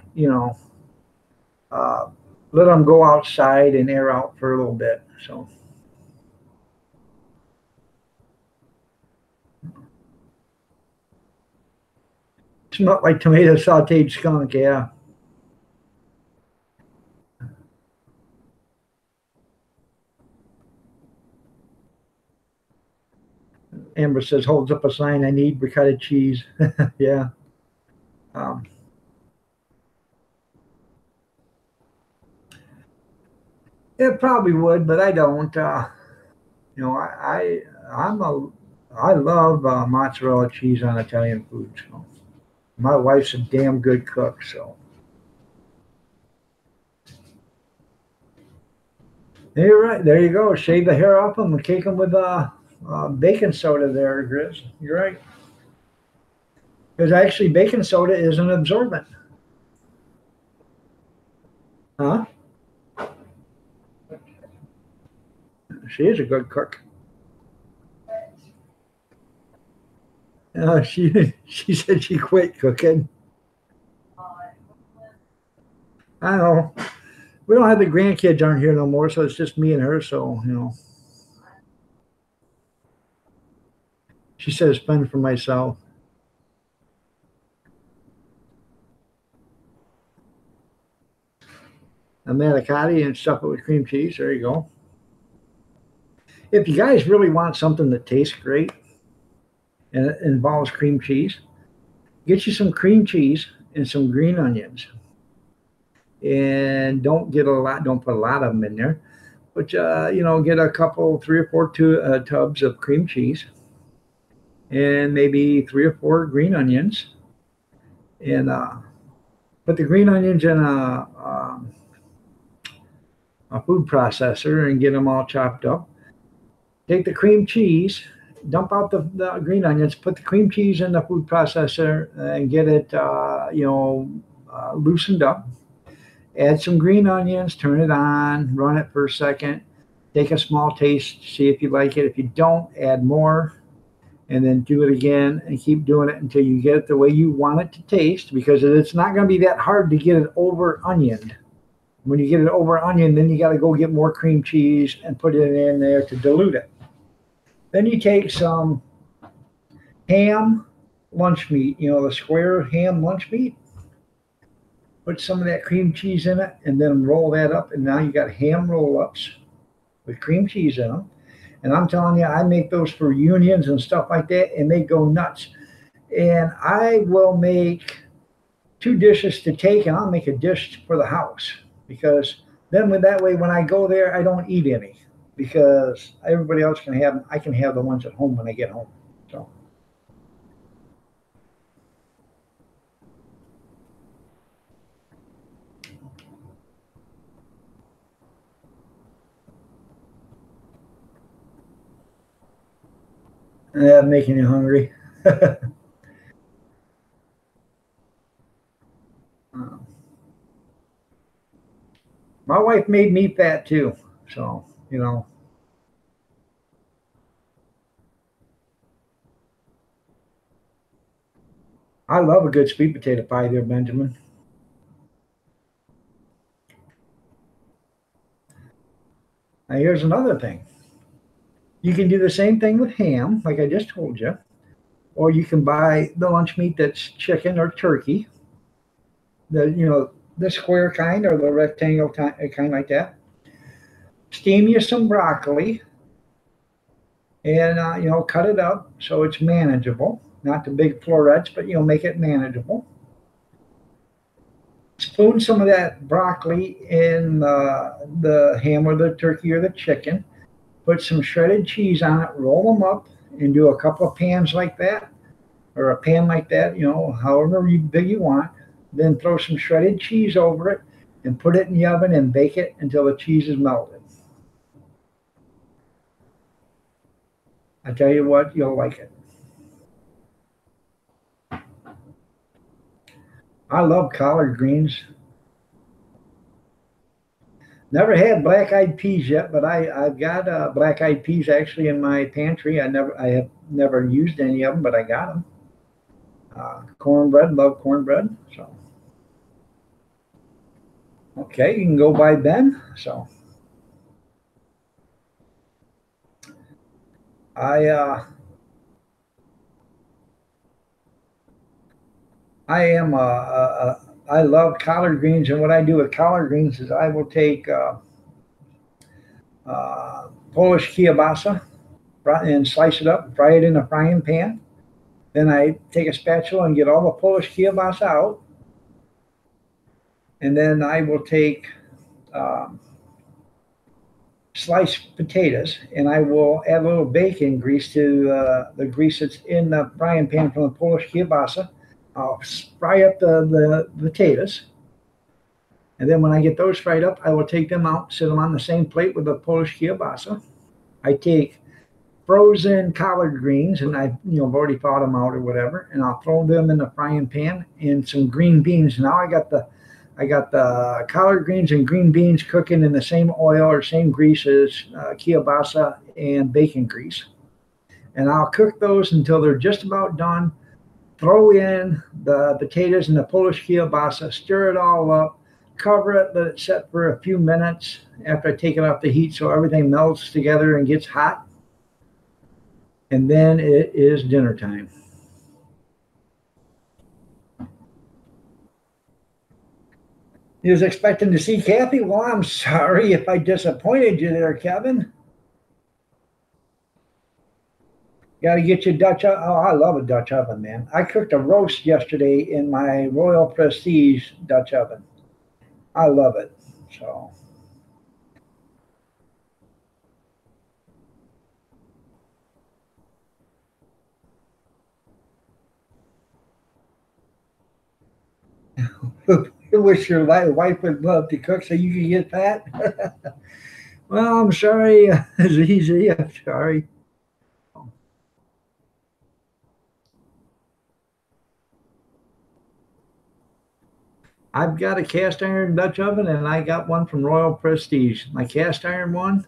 let them go outside and air out for a little bit. So. Smelled like tomato sauteed skunk, yeah. Amber says, holds up a sign, I need ricotta cheese. Yeah. Um, it probably would, but I don't. You know, I love mozzarella cheese on Italian food. So my wife's a damn good cook. So you're right. There you go. Shave the hair off them and cake them with baking soda. There, Grizz. You're right. Because actually, baking soda is an absorbent. Huh? She is a good cook. She said she quit cooking. I don't know. We don't have the grandkids aren't here no more, so it's just me and her. So she says fun for myself. A manicotti and stuff it with cream cheese. There you go. If you guys really want something that tastes great and it involves cream cheese, get you some cream cheese and some green onions. And don't put a lot of them in there, but get a couple, 3 or 4 tubs of cream cheese and maybe 3 or 4 green onions, and put the green onions in a food processor and get them all chopped up. Take the cream cheese, dump out the green onions, put the cream cheese in the food processor and get it, loosened up. Add some green onions, turn it on, run it for a second, take a small taste, see if you like it. If you don't, add more, and then do it again and keep doing it until you get it the way you want it to taste, because it's not going to be that hard to get it over onioned. When you get it over onion, then you got to go get more cream cheese and put it in there to dilute it. Then you take some ham lunch meat, the square ham lunch meat, put some of that cream cheese in it, and then roll that up, and now you got ham roll-ups with cream cheese in them. And I'm telling you, I make those for unions and stuff like that, and they go nuts. And I will make 2 dishes to take, and I'll make a dish for the house, because then that way when I go there, I don't eat any, because everybody else can have them. I can have the ones at home when I get home. So. Yeah, making you hungry. My wife made me fat too, so I love a good sweet potato pie there, Benjamin. Now here's another thing. You can do the same thing with ham, like I just told you, or you can buy the lunch meat that's chicken or turkey, the square kind or the rectangle kind like that. Steam you some broccoli, and cut it up so it's manageable. Not the big florets, but make it manageable. Spoon some of that broccoli in the ham or the turkey or the chicken. Put some shredded cheese on it, roll them up, and do a couple of pans like that, or a pan like that, however big you want. Then throw some shredded cheese over it, and put it in the oven and bake it until the cheese is melted. I tell you what, you'll like it. I love collard greens. Never had black-eyed peas yet, but I've got black-eyed peas actually in my pantry. I have never used any of them, but I got them. Cornbread, love cornbread. So okay, you can go by Ben. So I I love collard greens, and what I do with collard greens is I will take Polish kielbasa and slice it up, fry it in a frying pan. Then I take a spatula and get all the Polish kielbasa out, and then I will take sliced potatoes, and I will add a little bacon grease to the grease that's in the frying pan from the Polish kielbasa. I'll fry up the potatoes, and then when I get those fried up, I will take them out, sit them on the same plate with the Polish kielbasa. I take frozen collard greens, and I've already thawed them out or whatever, and I'll throw them in the frying pan, and some green beans. Now I got the collard greens and green beans cooking in the same oil or same grease as kielbasa and bacon grease, and I'll cook those until they're just about done. Throw in the potatoes and the Polish kielbasa, stir it all up, cover it, let it set for a few minutes after I take it off the heat so everything melts together and gets hot. And then it is dinner time. You was expecting to see Kathy? Well, I'm sorry if I disappointed you there, Kevin. Got to get your Dutch oven. Oh, I love a Dutch oven, man. I cooked a roast yesterday in my Royal Prestige Dutch oven. I love it. So. I wish your wife would love to cook so you could get fat. Well, I'm sorry, Zizi. I'm sorry. I've got a cast iron Dutch oven, and I got one from Royal Prestige. My cast iron one,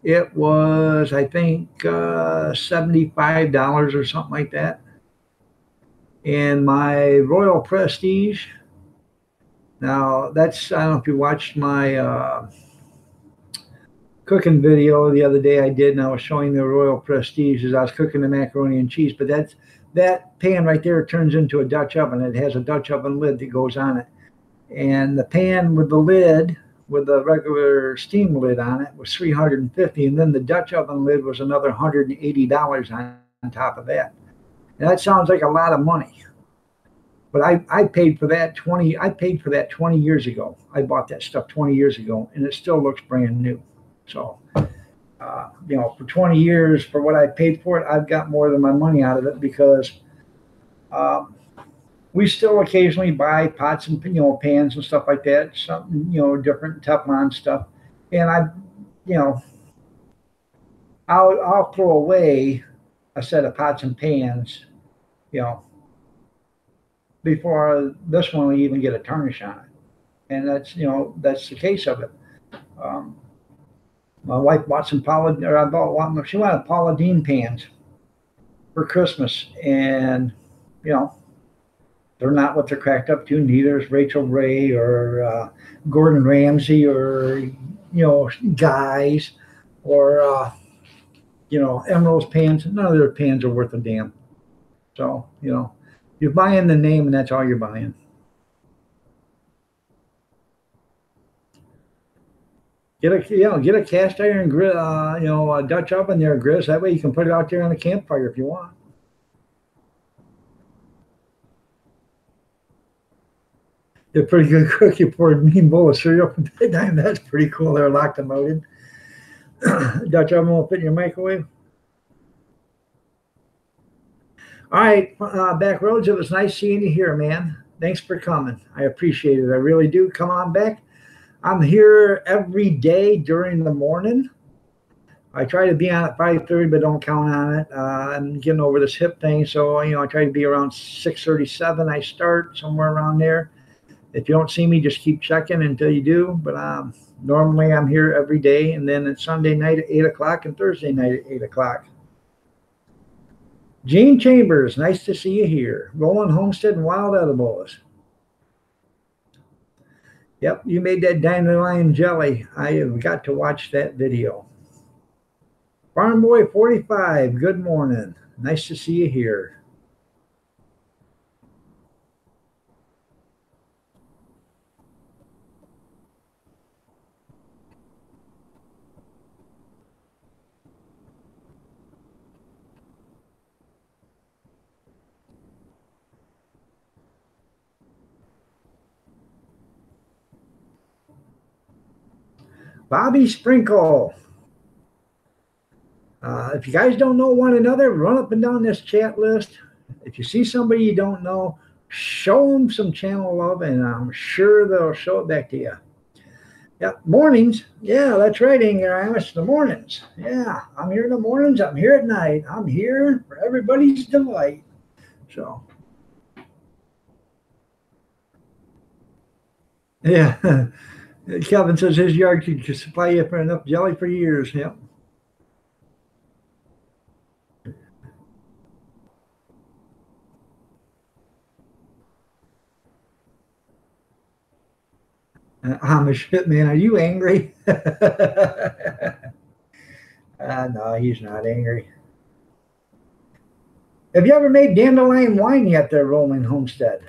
it was, I think, $75 or something like that. And my Royal Prestige, now that's, I don't know if you watched my cooking video the other day I did, and I was showing the Royal Prestige as I was cooking the macaroni and cheese, but that pan right there turns into a Dutch oven. It has a Dutch oven lid that goes on it. And the pan with the lid, with the regular steam lid on it, was $350, and then the Dutch oven lid was another $180 on top of that. And that sounds like a lot of money. But I paid for that 20 years ago. I bought that stuff 20 years ago, and it still looks brand new. So for 20 years, for what I paid for it, I've got more than my money out of it, because we still occasionally buy pots and pans and stuff like that, something different Teflon stuff, and I'll throw away a set of pots and pans, before this one will even get a tarnish on it, and that's the case of it. My wife bought some she wanted Paula Deen pans for Christmas, and they're not what they're cracked up to. Neither is Rachel Ray or Gordon Ramsay or Guys or Emerald's pans. None of their pans are worth a damn. So you're buying the name, and that's all you're buying. Get a cast iron grill, a Dutch oven there, Grizz. That way you can put it out there on the campfire if you want. They're pretty good cook. You pour a mean bowl of cereal from bedtime. That's pretty cool. They're locked and loaded. Dutch oven will fit in your microwave. All right, Back Roads. It was nice seeing you here, man. Thanks for coming. I appreciate it. I really do. Come on back. I'm here every day during the morning. I try to be on at 5:30, but don't count on it. I'm getting over this hip thing, so I try to be around 6:37. I start somewhere around there. If you don't see me, just keep checking until you do. But normally I'm here every day, and then it's Sunday night at 8 o'clock and Thursday night at 8 o'clock. Gene Chambers, nice to see you here. Rolling Homestead and Wild Edibles. Yep, you made that dandelion jelly. I have got to watch that video. Farm Boy 45, good morning. Nice to see you here. Bobby Sprinkle. If you guys don't know one another, run up and down this chat list. If you see somebody you don't know, show them some channel love, and I'm sure they'll show it back to you. Yeah, mornings. Yeah, that's right, Ingrid. The mornings. Yeah, I'm here in the mornings. I'm here at night. I'm here for everybody's delight. So, yeah. Kevin says his yard could supply you for enough jelly for years. Yep. Amish Hitman, are you angry? No, he's not angry. Have you ever made dandelion wine yet there, Rolling Homestead?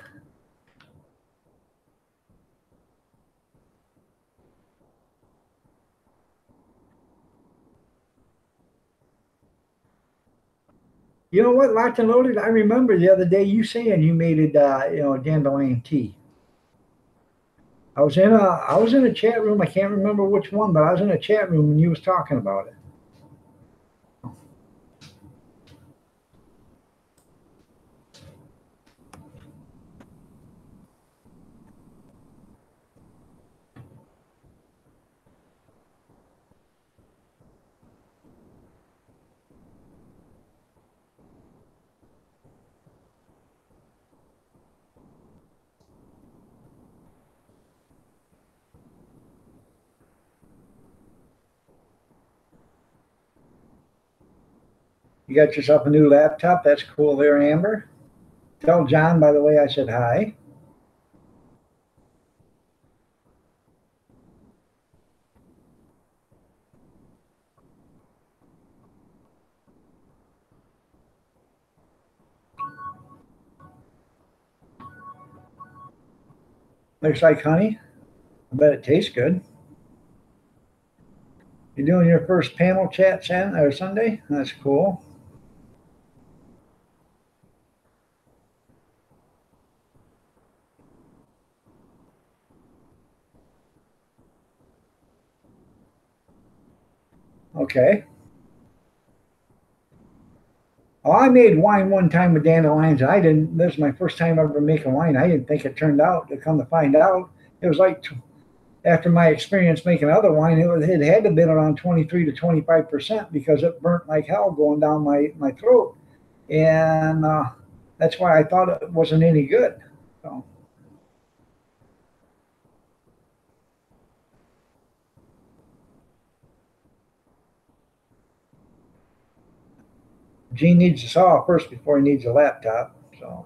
You know what, Locked and Loaded? I remember the other day you saying you made it, dandelion tea. I was in a chat room. I can't remember which one, but I was in a chat room when you was talking about it. You got yourself a new laptop. That's cool there, Amber. Tell John, by the way, I said hi. Looks like honey. I bet it tastes good. You're doing your first panel chat Sunday? That's cool. Okay. Oh, I made wine one time with dandelions. This is my first time ever making wine. I didn't think it turned out. To come to find out, it was like, after my experience making other wine, it had to have been around 23 to 25% because it burnt like hell going down my throat. And that's why I thought it wasn't any good. So. Gene needs a saw first before he needs a laptop. So,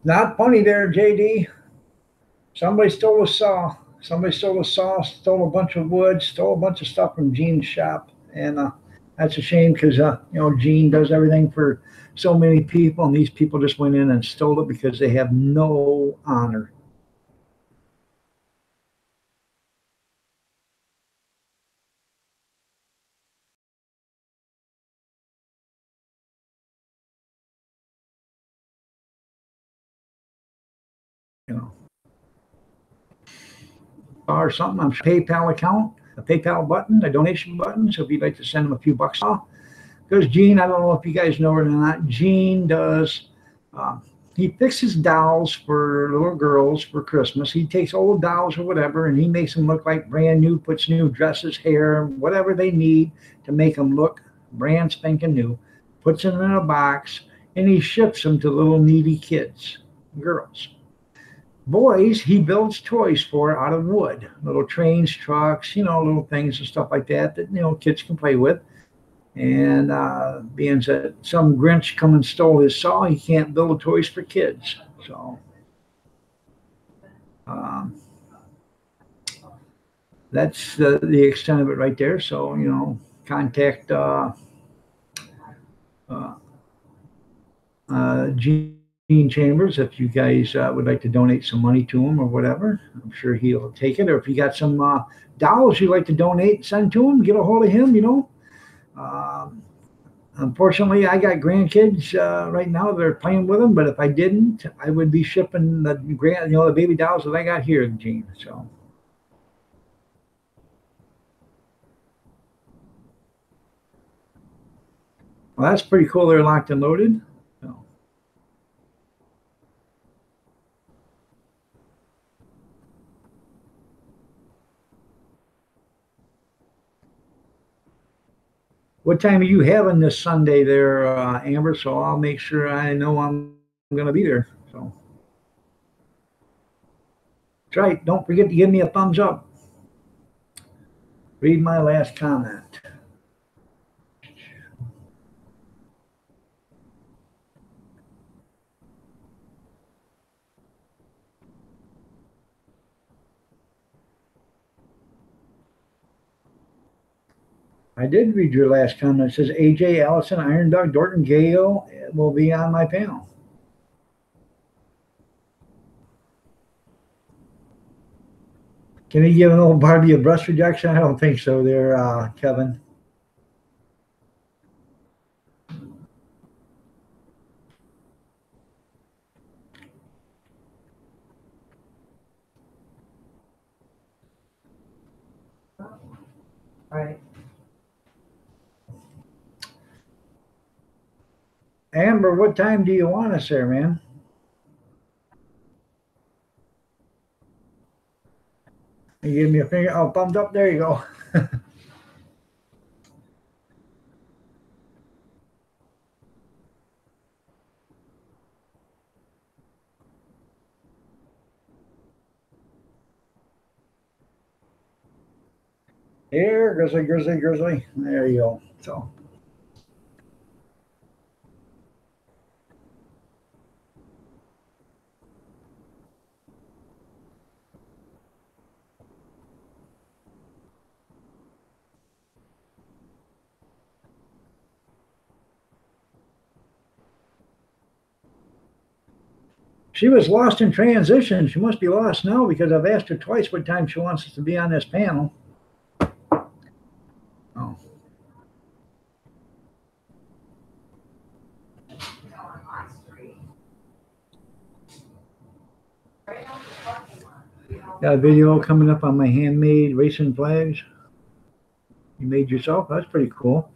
not funny there, JD. Somebody stole a saw. Somebody stole a saw, stole a bunch of wood, stole a bunch of stuff from Gene's shop, and that's a shame because Gene does everything for so many people, and these people just went in and stole it because they have no honor. Or something on PayPal account, a PayPal button, a donation button. So if you'd like to send them a few bucks off, because Gene, I don't know if you guys know it or not, Gene does, he fixes dolls for little girls for Christmas. He takes old dolls or whatever, and he makes them look like brand new, puts new dresses, hair, whatever they need to make them look brand spanking new, puts them in a box, and he ships them to little needy kids, girls. Boys, he builds toys for out of wood, little trains, trucks, little things and stuff like that kids can play with. And being that some Grinch come and stole his saw, he can't build toys for kids. So um, that's the extent of it right there. So contact uh, Gene Chambers if you guys would like to donate some money to him or whatever. I'm sure he'll take it. Or if you got some dolls you'd like to donate, send to him. Get a hold of him. Um, Unfortunately, I got grandkids right now. They're playing with them, but if I didn't, I would be shipping the baby dolls that I got here, Gene. So, well, that's pretty cool. They're locked and loaded. So, what time are you having this Sunday there, Amber? So I'll make sure I know I'm going to be there. So, that's right. Don't forget to give me a thumbs up. Read my last comment. I did read your last comment. It says AJ, Allison, Iron Dog, Dorton, Gale will be on my panel. Can he give an old Barbie a breast rejection? I don't think so there, Kevin. All right. Amber, what time do you want us there, man? You give me a finger. Oh, thumbs up. There you go. Here, grizzly, grizzly, grizzly. There you go. So, she was lost in transition. She must be lost now because I've asked her twice what time she wants us to be on this panel. Oh. Got a video coming up on my handmade racing flags. You made yourself? That's pretty cool.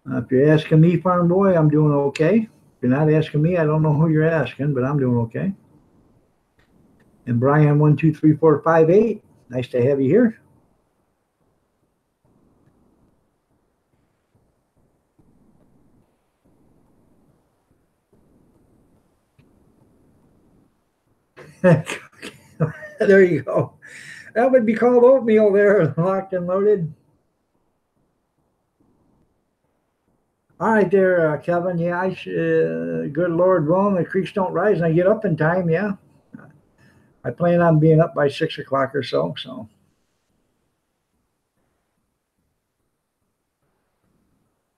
If you're asking me, Farm Boy, I'm doing okay. If you're not asking me, I don't know who you're asking, but I'm doing okay. And Brian, 123458, nice to have you here. There you go. That would be called oatmeal there, locked and loaded. All right there, Kevin. Yeah, good Lord willing, the creeks don't rise and I get up in time. Yeah. I plan on being up by 6 o'clock or so. So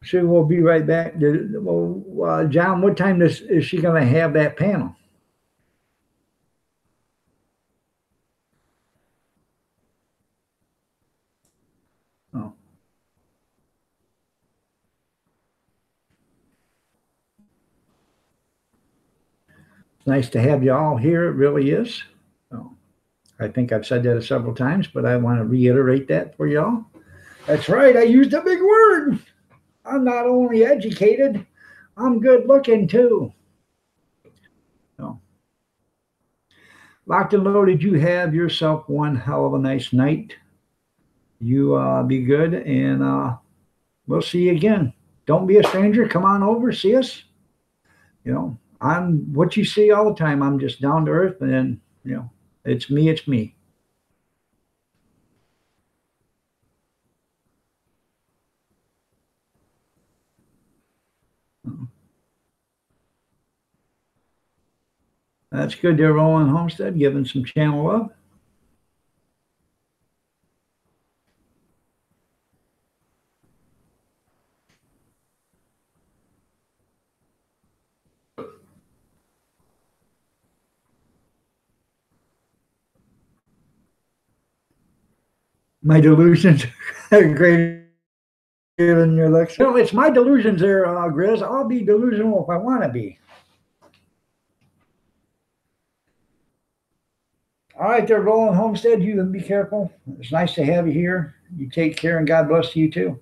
she will be right back. Well, John, what time is she going to have that panel? Oh. It's nice to have you all here. It really is. So I think I've said that several times, but I want to reiterate that for y'all. That's right. I used a big word. I'm not only educated, I'm good looking too. So, locked and loaded, you have yourself one hell of a nice night. You be good, and we'll see you again. Don't be a stranger. Come on over, see us. I'm what you see all the time. I'm just down to earth, and it's me. It's me. That's good there, Roland Homestead, giving some channel love. My delusions are greater than your looks. It's my delusions there, Grizz. I'll be delusional if I want to be. All right, there, Roland Homestead. You be careful. It's nice to have you here. You take care, and God bless you too.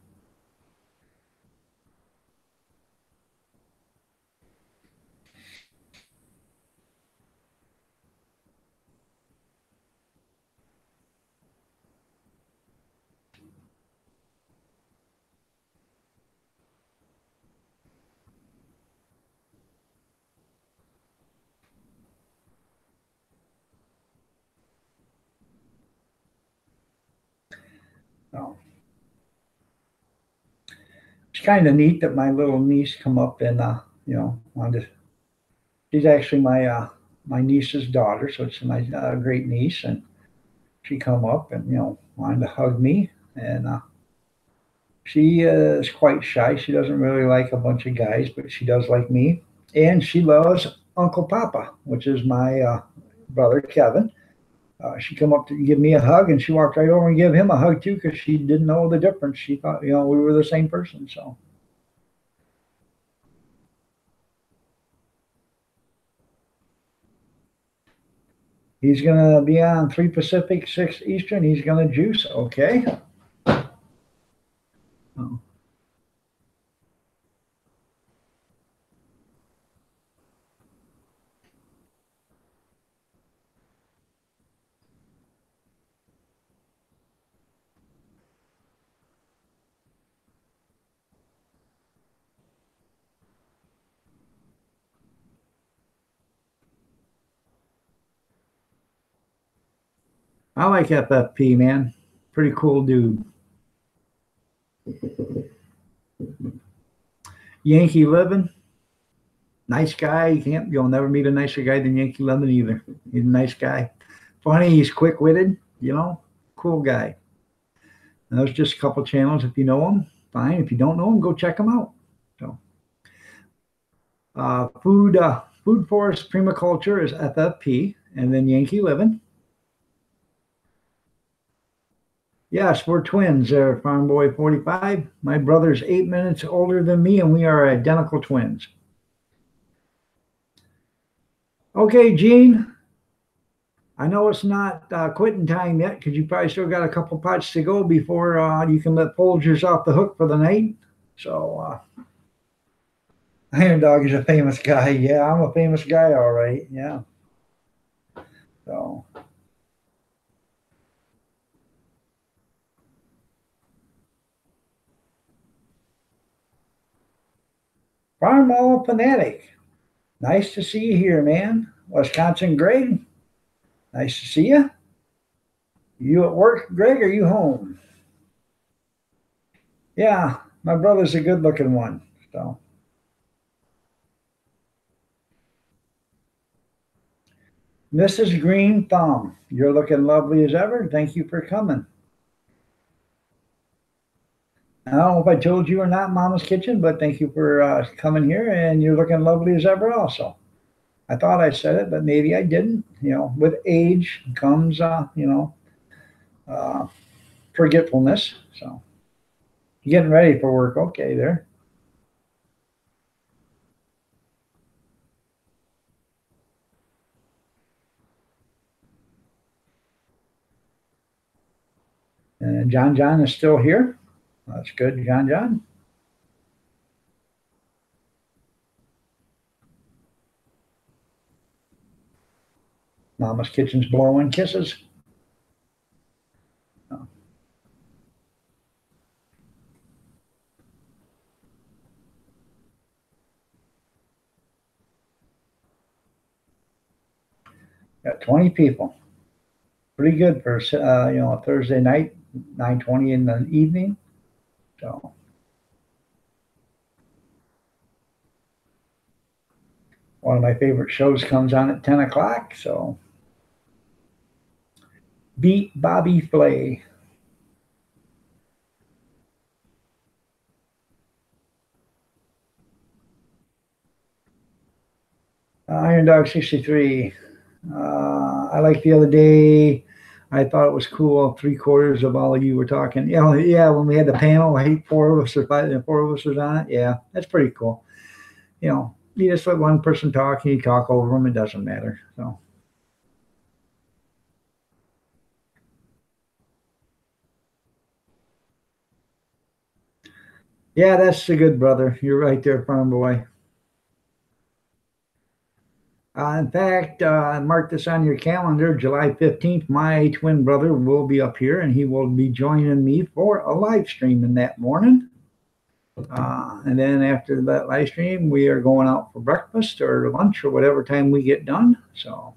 So, it's kind of neat that my little niece come up and wanted. She's actually my niece's daughter, so it's my great niece, and she come up and wanted to hug me, and she is quite shy. She doesn't really like a bunch of guys, but she does like me, and she loves Uncle Papa, which is my brother Kevin. She come up to give me a hug, and she walked right over and gave him a hug too, because she didn't know the difference. She thought we were the same person. So he's gonna be on 3 Pacific, 6 Eastern. He's gonna juice. Okay. Oh. I like FFP, man. Pretty cool dude. Yankee Living, nice guy. You'll never meet a nicer guy than Yankee Living either. He's a nice guy. Funny, he's quick witted, cool guy. And there's just a couple channels. If you know him, fine. If you don't know him, go check him out. So, Food Forest Permaculture is FFP, and then Yankee Living. Yes, we're twins there, Farm Boy 45. My brother's 8 minutes older than me, and we are identical twins. Okay, Gene, I know it's not quitting time yet, because you probably still got a couple pots to go before you can let Folgers off the hook for the night. So, Iron Dog is a famous guy. Yeah, I'm a famous guy, all right. Yeah. So, Farm Mall Fanatic. Nice to see you here, man. Wisconsin Greg. Nice to see you. You at work, Greg, or you home? Yeah, my brother's a good looking one. So, Mrs. Green Thumb, you're looking lovely as ever. Thank you for coming. I don't know if I told you or not, Mama's Kitchen, but thank you for coming here, and you're looking lovely as ever also. I thought I said it, but maybe I didn't. With age comes, uh, forgetfulness. So, getting ready for work. Okay, there. And John is still here. That's good, John. Mama's Kitchen's blowing kisses. Got 20 people. Pretty good for a Thursday night, 9:20 in the evening. So one of my favorite shows comes on at 10 o'clock. So Beat Bobby Flay. Iron Dog 63. I like the other day. I thought it was cool. 3/4 of all of you were talking. Yeah, when we had the panel, I think 4 of us was on it. Yeah, that's pretty cool. You just let one person talk and you talk over them. It doesn't matter. So. Yeah, that's a good brother. You're right there, farm boy. In fact, mark this on your calendar. July 15th, my twin brother will be up here and he will be joining me for a live stream in that morning. And then after that live stream, we are going out for breakfast or lunch or whatever time we get done. So.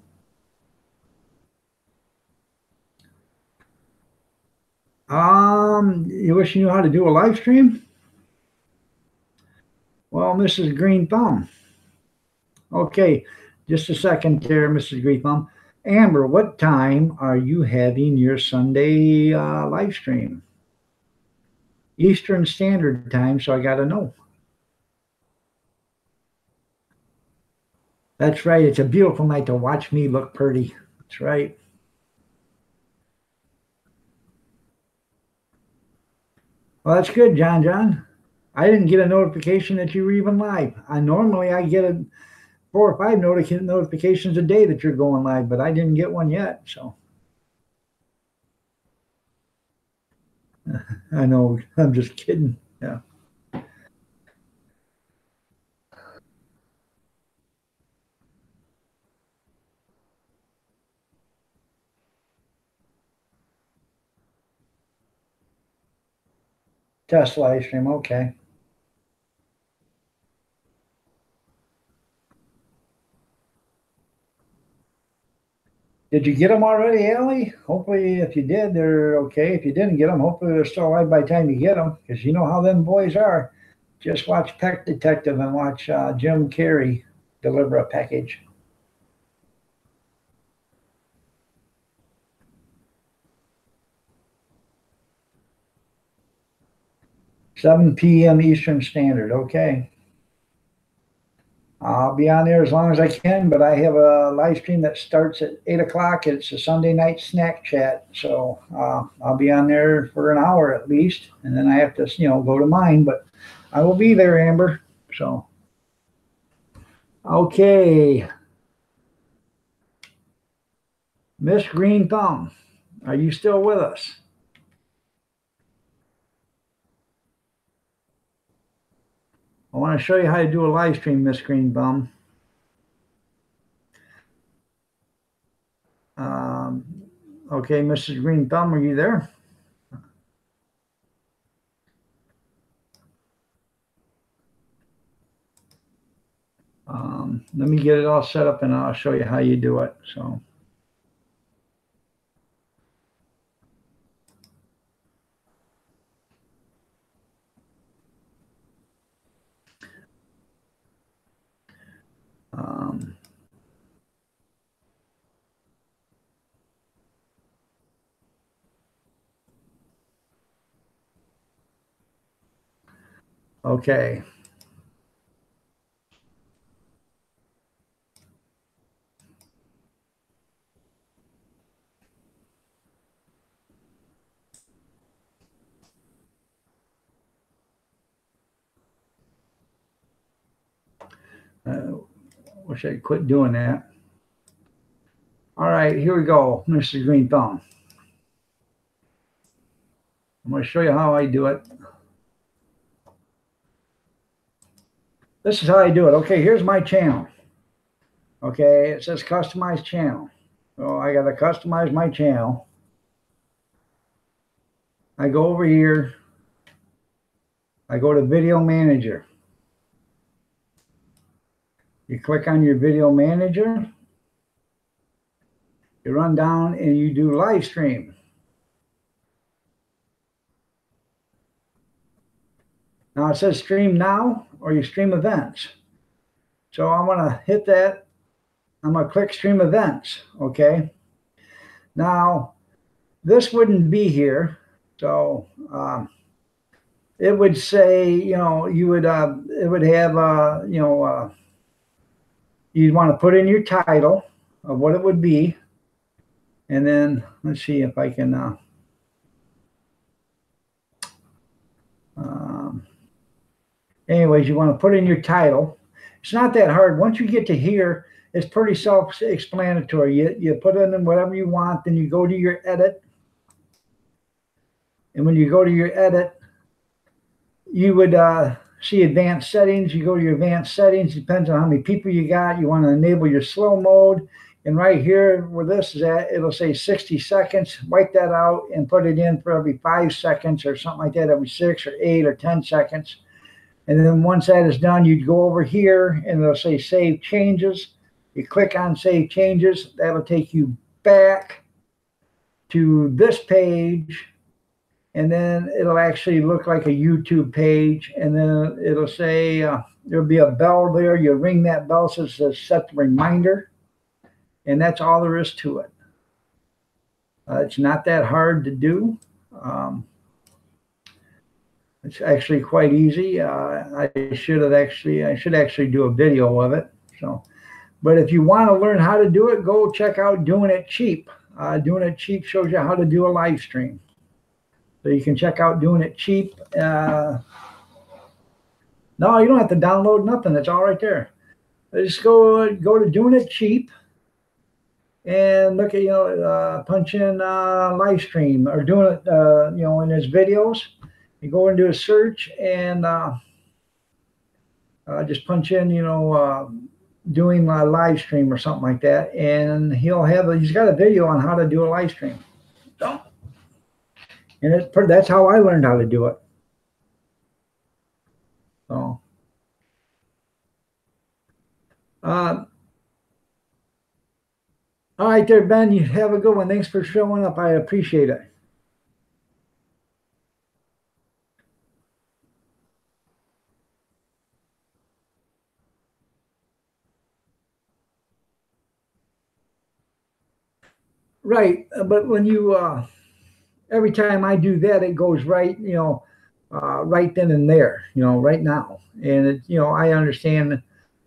You wish you knew how to do a live stream? Well, Mrs. Green Thumb. Okay, just a second there, Mrs. Green Thumb. Amber, what time are you having your Sunday live stream? Eastern Standard Time, so I got to know. That's right. It's a beautiful night to watch me look pretty. That's right. Well, that's good, John. I didn't get a notification that you were even live. Normally I get 4 or 5 notifications a day that you're going live, but I didn't get one yet. So I know. I'm just kidding. Yeah. Test live stream. Okay. Did you get them already, Allie? Hopefully, if you did, they're okay. If you didn't get them, hopefully they're still alive by the time you get them, because you know how them boys are. Just watch Pet Detective and watch Jim Carrey deliver a package. "7 p.m. Eastern Standard." Okay. I'll be on there as long as I can, but I have a live stream that starts at 8 o'clock. It's a Sunday night snack chat. So I'll be on there for an hour at least. And then I have to, go to mine, but I will be there, Amber. So, okay. Miss Green Thumb, are you still with us? I want to show you how to do a live stream, Miss Green Thumb. Okay, Mrs. Green Thumb, are you there? Let me get it all set up and I'll show you how you do it. So. Okay. Wish I'd quit doing that. All right, here we go, Mr. Green Thumb. I'm going to show you how I do it. This is how I do it. Okay, here's my channel. Okay, it says customize channel. So I got to customize my channel. I go over here. I go to Video Manager. You click on your Video Manager. You run down and you do live stream. Now it says stream now or you stream events. So I'm going to hit that. I'm going to click stream events. Okay. Now this wouldn't be here. So it would say, you know, it would have, you know, you'd want to put in your title of what it would be. And then let's see if I can, anyways, you want to put in your title. It's not that hard. Once you get to here, it's pretty self-explanatory. You put in whatever you want, then you go to your edit. And when you go to your edit, you would see advanced settings. You go to your advanced settings. Depends on how many people you got. You want to enable your slow mode. And right here where this is at, it'll say 60 seconds. Wipe that out and put it in for every 5 seconds or something like that, every 6 or 8 or 10 seconds. And then once that is done, you'd go over here and it'll say Save Changes. You click on Save Changes. That'll take you back to this page. And then it'll actually look like a YouTube page. And then it'll say, there'll be a bell there. You ring that bell so it says set the reminder. And that's all there is to it. It's not that hard to do. It's actually quite easy. I should actually do a video of it. So, but if you want to learn how to do it, go check out Doing It Cheap. Doing It Cheap shows you how to do a live stream. So you can check out Doing It Cheap. No, you don't have to download nothing. It's all right there. Just go to Doing It Cheap and look at, you know, punch in live stream or doing it, you know, in his videos. You go into a search and just punch in, you know, doing a live stream or something like that, and he's got a video on how to do a live stream. So, and that's how I learned how to do it. So, all right there, Ben. You have a good one. Thanks for showing up. I appreciate it. Right, but when you every time I do that, it goes right, you know, right then and there, you know, right now. And it, you know, I understand,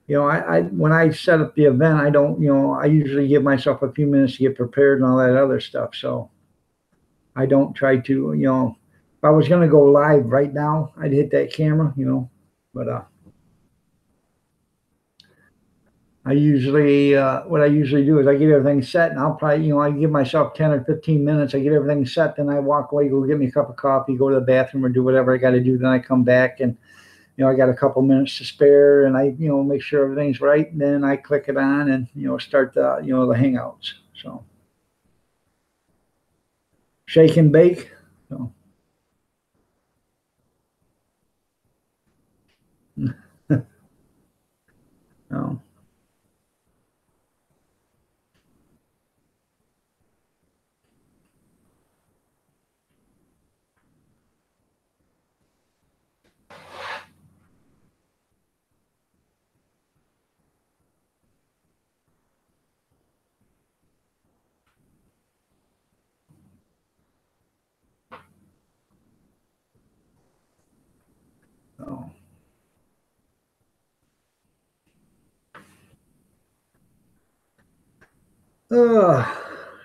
you know, I when I set up the event, I don't, you know, I usually give myself a few minutes to get prepared and all that other stuff. So I don't try to, you know, if I was going to go live right now, I'd hit that camera, you know, but I usually, what I usually do is I get everything set, and I'll probably, you know, I give myself 10 or 15 minutes. I get everything set, then I walk away, go get me a cup of coffee, go to the bathroom or do whatever I got to do. Then I come back and, you know, I got a couple minutes to spare, and I, you know, make sure everything's right. And then I click it on and, you know, start the, you know, the Hangouts. So shake and bake. So. No. No.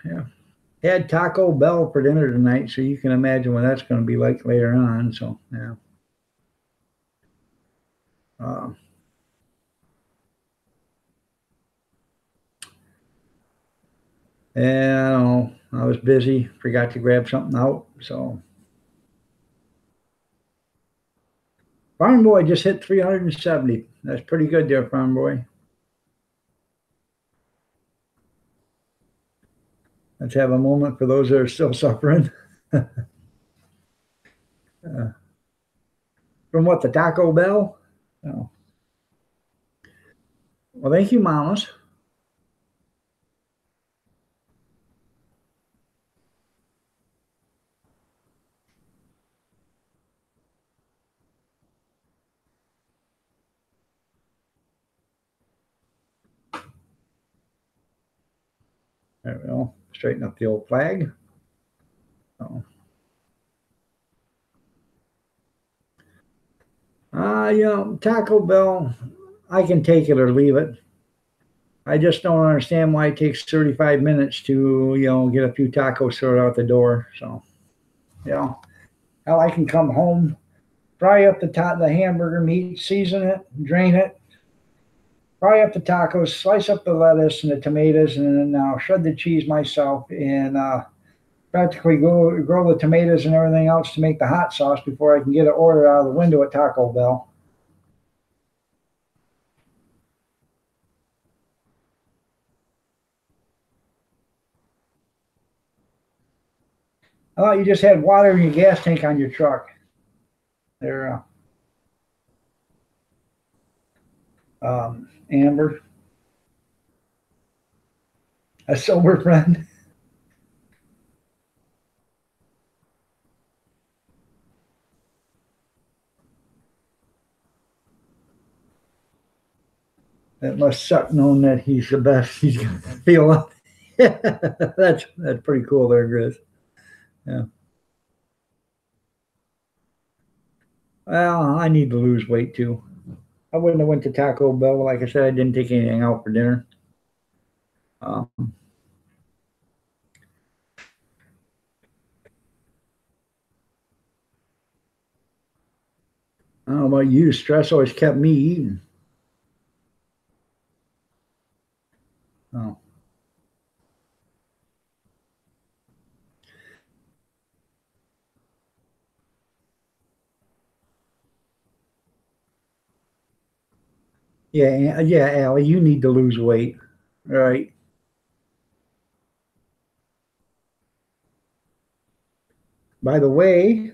Yeah. Had Taco Bell for dinner tonight, so you can imagine what that's going to be like later on. So, yeah. And I don't know, I was busy, forgot to grab something out. So, Farm Boy just hit 370. That's pretty good there, Farm Boy. Let's have a moment for those that are still suffering. From what, the Taco Bell? Oh. Well, thank you, mamas. There we go. Straighten up the old flag. Oh. Taco Bell, I can take it or leave it. I just don't understand why it takes 35 minutes to, get a few tacos thrown out the door. So, hell, I can come home, fry up the hamburger meat, season it, drain it, fry up the tacos, slice up the lettuce and the tomatoes, and then shred the cheese myself and practically grow the tomatoes and everything else to make the hot sauce before I can get an order out of the window at Taco Bell. I thought you just had water in your gas tank on your truck. There, Amber, a sober friend. That must suck knowing that he's the best he's going to feel. That's pretty cool there, Grizz. Yeah. Well, I need to lose weight too. I wouldn't have went to Taco Bell. Like I said, I didn't take anything out for dinner. I don't know about you. Stress always kept me eating. Oh. Yeah, Allie, you need to lose weight. All right. By the way,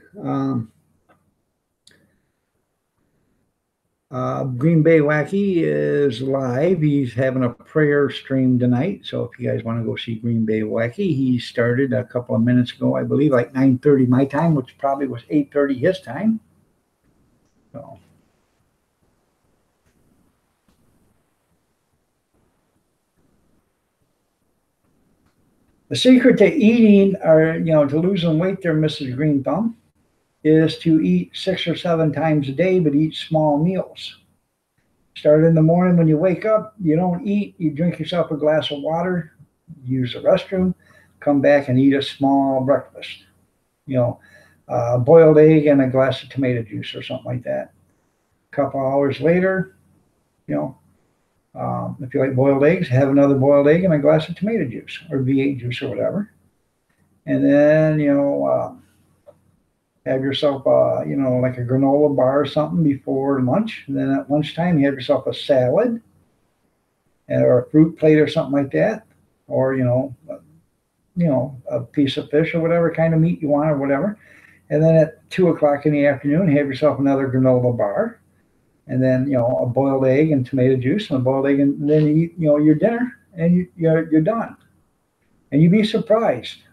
Green Bay Wacky is live. He's having a prayer stream tonight. So if you guys want to go see Green Bay Wacky, he started a couple of minutes ago, I believe, like 9:30 my time, which probably was 8:30 his time. So. The secret to eating, or to losing weight there, Mrs. Green Thumb, is to eat 6 or 7 times a day, but eat small meals. Start in the morning when you wake up. You don't eat. You drink yourself a glass of water, use the restroom, come back and eat a small breakfast. Boiled egg and a glass of tomato juice or something like that. A couple hours later, if you like boiled eggs, have another boiled egg and a glass of tomato juice or V8 juice or whatever. And then, have yourself, like a granola bar or something before lunch. And then at lunchtime, you have yourself a salad or a fruit plate or something like that. Or, a piece of fish or whatever kind of meat you want or whatever. And then at 2 o'clock in the afternoon, have yourself another granola bar. And then, a boiled egg and tomato juice and a boiled egg, and then you eat, your dinner, and you're done. And you'd be surprised.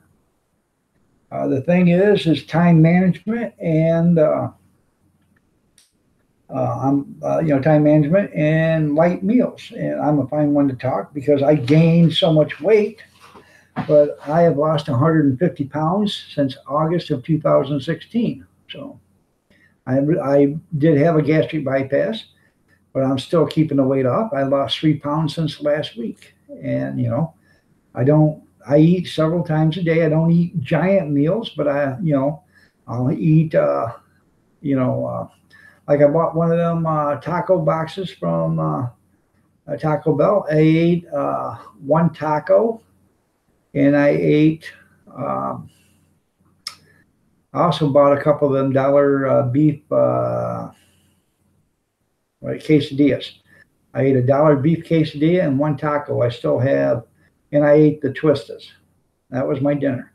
The thing is time management and time management and light meals. And I'm a fine one to talk because I gained so much weight, but I have lost 150 pounds since August of 2016. So I did have a gastric bypass, but I'm still keeping the weight off. I lost 3 pounds since last week. And, I eat several times a day. I don't eat giant meals, but I'll eat, like I bought one of them taco boxes from Taco Bell. I ate one taco, and I ate, I also bought a couple of them dollar beef quesadillas. I ate a dollar beef quesadilla and one taco. I still have, and I ate the Twistas. That was my dinner.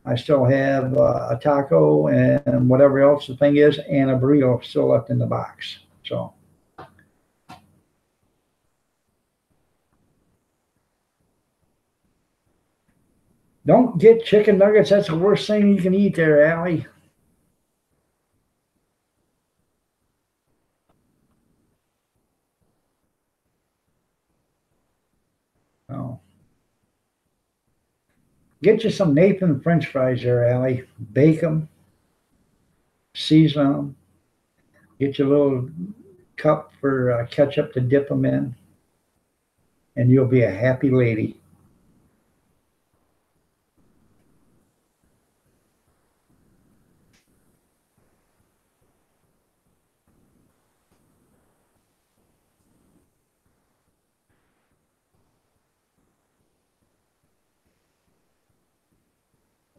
I still have a taco and whatever else the thing is, and a burrito still left in the box. So. Don't get chicken nuggets. That's the worst thing you can eat there, Allie. Oh. Get you some Nathan French fries there, Allie. Bake them, season them. Get you a little cup for ketchup to dip them in, and you'll be a happy lady.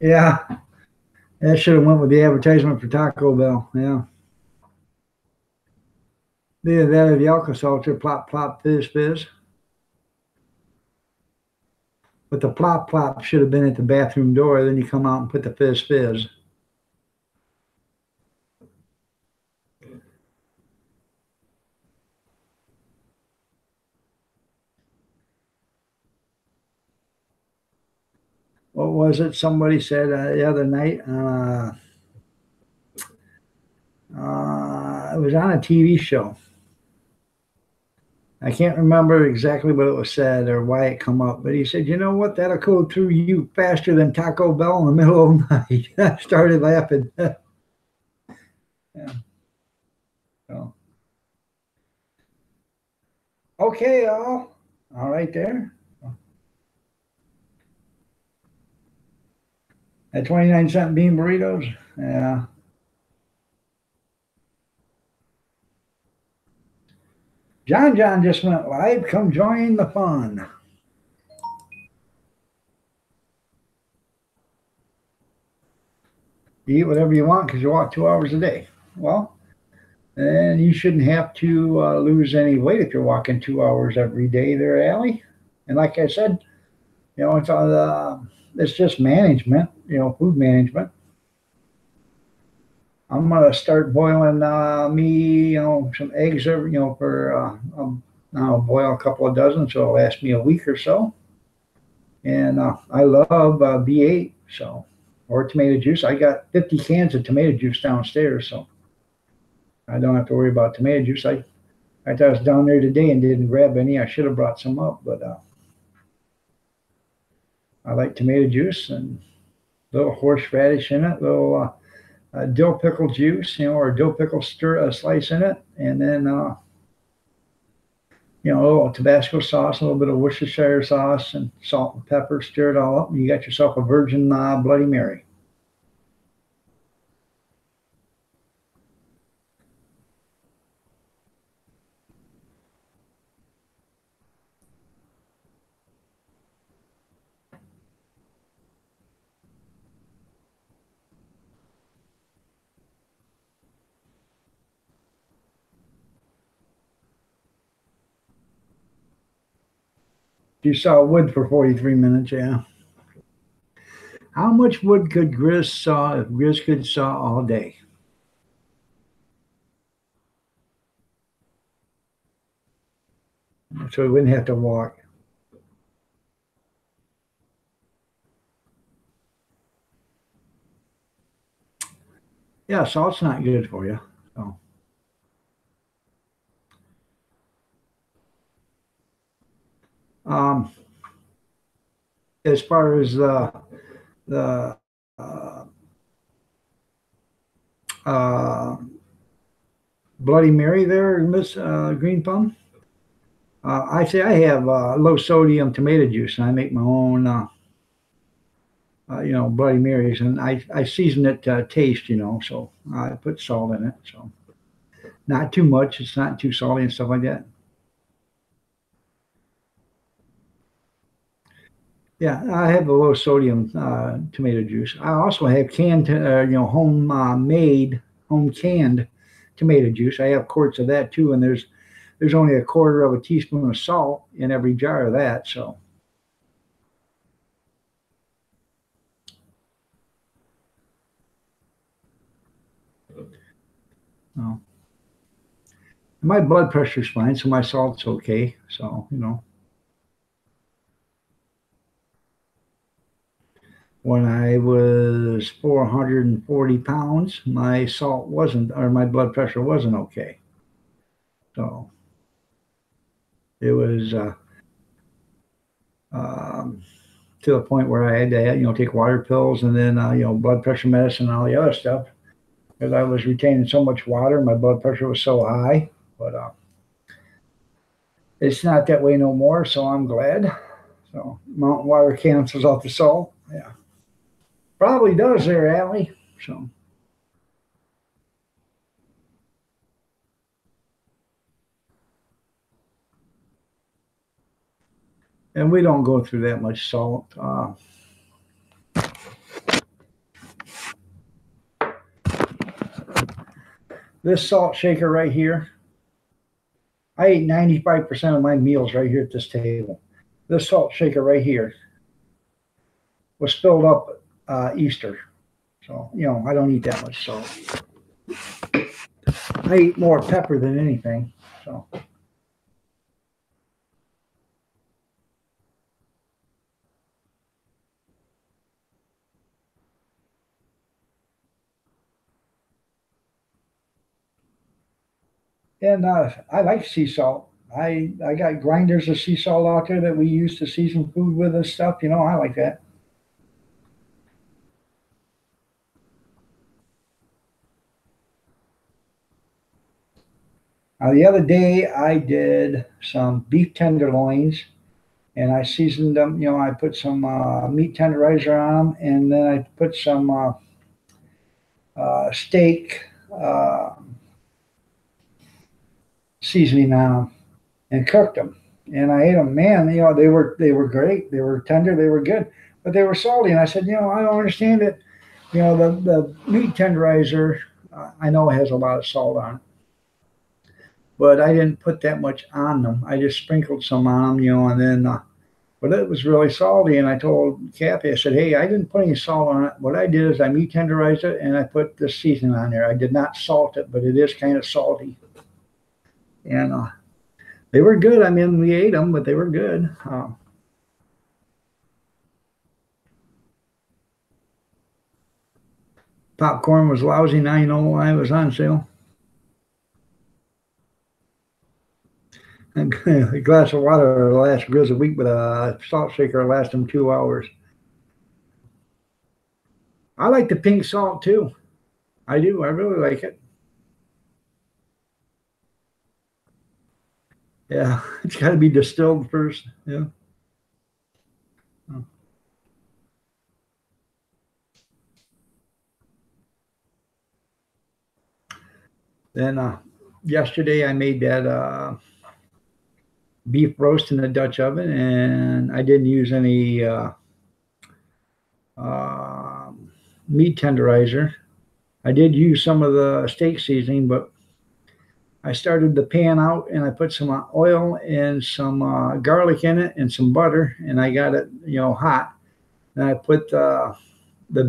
Yeah, that should have went with the advertisement for Taco Bell. Yeah. Either that or the Alka-Seltzer, plop, plop, fizz, fizz. But the plop, plop should have been at the bathroom door. Then you come out and put the fizz, fizz. What was it? Somebody said the other night. It was on a TV show. I can't remember exactly what it was said or why it come up, but he said, "You know what? That'll go through you faster than Taco Bell in the middle of the night." I started laughing. Yeah. So. Okay, all right there. At 29-cent bean burritos. Yeah. John just went live. Come join the fun. You eat whatever you want because you walk 2 hours a day. Well, and you shouldn't have to lose any weight if you're walking 2 hours every day there, Allie. And like I said, it's just management, food management. I'm gonna start boiling some eggs every, I'll boil a couple of dozen, so it'll last me a week or so. And I love V8, or tomato juice. I got 50 cans of tomato juice downstairs, so I don't have to worry about tomato juice. I thought I was down there today and didn't grab any. I should have brought some up, but I like tomato juice and a little horseradish in it, little dill pickle juice, or dill pickle slice in it, and then a little Tabasco sauce, a little bit of Worcestershire sauce, and salt and pepper. Stir it all up, and you got yourself a virgin Bloody Mary. You saw wood for 43 minutes, yeah. How much wood could Grizz saw if Grizz could saw all day? So he wouldn't have to walk. Yeah, salt's not good for you. So. As far as the Bloody Mary there, Miss Green Plum, I say I have low sodium tomato juice, and I make my own, Bloody Marys, and I season it to taste, so I put salt in it, so not too much. It's not too salty and stuff like that. Yeah, I have a low sodium tomato juice. I also have canned, homemade, home canned tomato juice. I have quarts of that too, and there's only a quarter of a teaspoon of salt in every jar of that. So So my blood pressure's fine, so my salt's okay. So, you know, when I was 440 pounds, my salt wasn't, or my blood pressure wasn't okay. So it was um, to the point where I had to, you know, take water pills and then, you know, blood pressure medicine and all the other stuff because I was retaining so much water. My blood pressure was so high, but it's not that way no more. So I'm glad. So mountain water cancels out the salt. Yeah, probably does there, Allie. So. And we don't go through that much salt. This salt shaker right here, I ate 95% of my meals right here at this table. This salt shaker right here was filled up Easter. So, you know, I don't eat that much salt. I eat more pepper than anything. So. And I like sea salt. I got grinders of sea salt out there that we use to season food with and stuff. You know, I like that. The other day I did some beef tenderloins and I seasoned them. You know, I put some meat tenderizer on them, and then I put some steak seasoning on them and cooked them. And I ate them. Man, you know, they were great. They were tender. They were good, but they were salty. And I said, you know, I don't understand it. You know, the meat tenderizer, I know it has a lot of salt on it, but I didn't put that much on them. I just sprinkled some on them, you know, and then but it was really salty. And I told Kathy, I said, hey, I didn't put any salt on it. What I did is I meat tenderized it and I put the seasoning on there. I did not salt it, but it is kind of salty. And they were good. I mean, we ate them, but they were good. Popcorn was lousy. Now you know why it was on sale. A glass of water will last Grizz a week, but a salt shaker will last them 2 hours. I like the pink salt too. I do. I really like it. Yeah, it's got to be distilled first. Yeah. Then yesterday I made that beef roast in the Dutch oven, and I didn't use any uh, meat tenderizer. I did use some of the steak seasoning, but I started the pan out and I put some oil and some garlic in it and some butter, and I got it, you know, hot. And I put the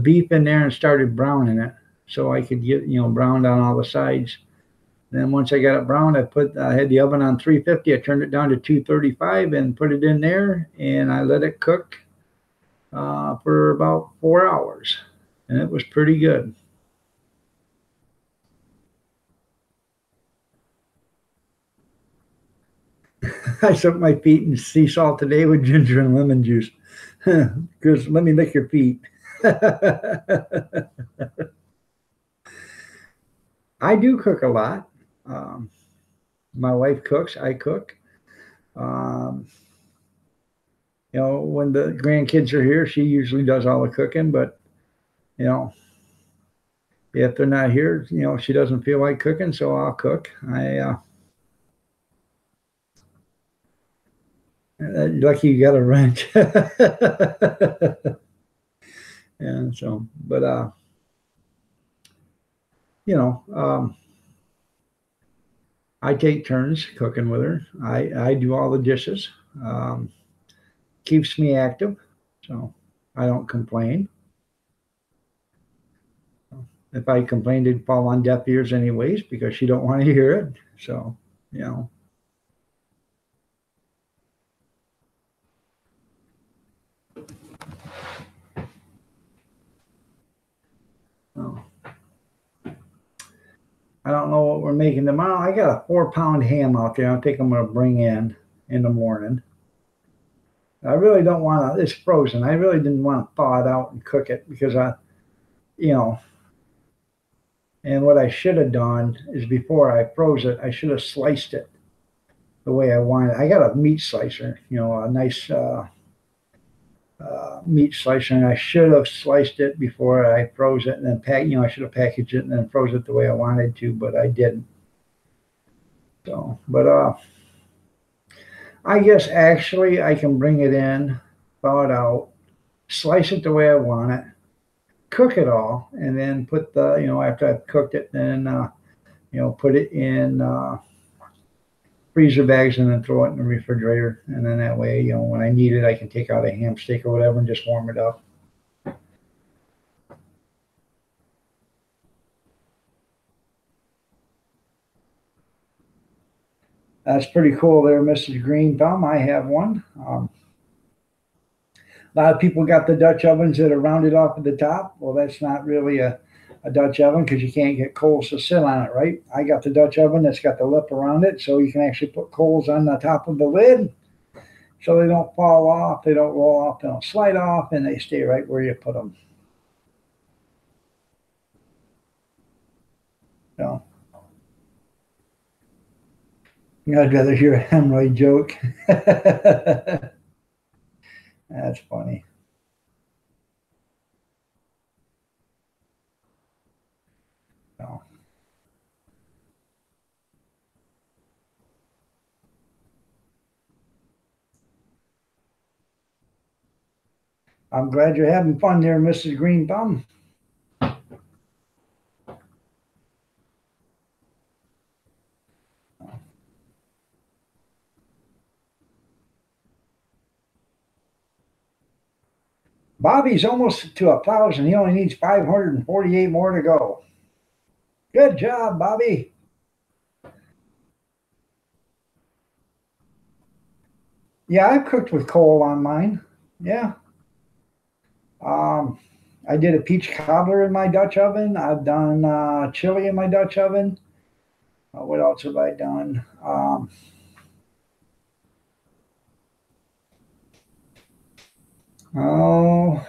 beef in there and started browning it so I could get, you know, browned on all the sides. Then once I got it browned, I had the oven on 350. I turned it down to 235 and put it in there, and I let it cook for about 4 hours, and it was pretty good. I soaked my feet in sea salt today with ginger and lemon juice. Because let me lick your feet. I do cook a lot. Um, my wife cooks. I cook. Um, you know, when the grandkids are here, she usually does all the cooking. But you know, if they're not here, you know, she doesn't feel like cooking, so I'll cook. Lucky you got a wrench. And so, but you know, I take turns cooking with her. I do all the dishes. Um, Keeps me active, so I don't complain. if I complained, it'd fall on deaf ears anyways because she don't want to hear it. So, you know. Oh. I don't know what we're making tomorrow. I got a 4-pound ham out there. I think I'm going to bring in the morning. I really don't want to. It's frozen. I really didn't want to thaw it out and cook it because you know. And what I should have done is before I froze it, I should have sliced it the way I wanted. I got a meat slicer, a nice meat slicer, and I should have sliced it before I froze it, and then I should have packaged it and then froze it the way I wanted to, but I didn't. So, but I guess actually I can bring it in, thaw it out, slice it the way I want it, cook it all, and then put after I've cooked it, then put it in freezer bags and then throw it in the refrigerator. And then that way, when I need it, I can take out a ham steak or whatever and just warm it up. That's pretty cool there, Mrs. Green Thumb. I have one. A lot of people got the Dutch ovens that are rounded off at the top. Well, that's not really a Dutch oven because you can't get coals to sit on it, right? I got the Dutch oven that's got the lip around it, so you can actually put coals on the top of the lid so they don't fall off, they don't roll off, they don't slide off, and they stay right where you put them. So, I'd rather hear a hemorrhoid joke. That's funny. So. I'm glad you're having fun there, Mrs. Green Thumb. Bobby's almost to 1,000. He only needs 548 more to go. Good job, Bobby. Yeah, I've cooked with coal on mine. Yeah. I did a peach cobbler in my Dutch oven. I've done chili in my Dutch oven. What else have I done? Oh,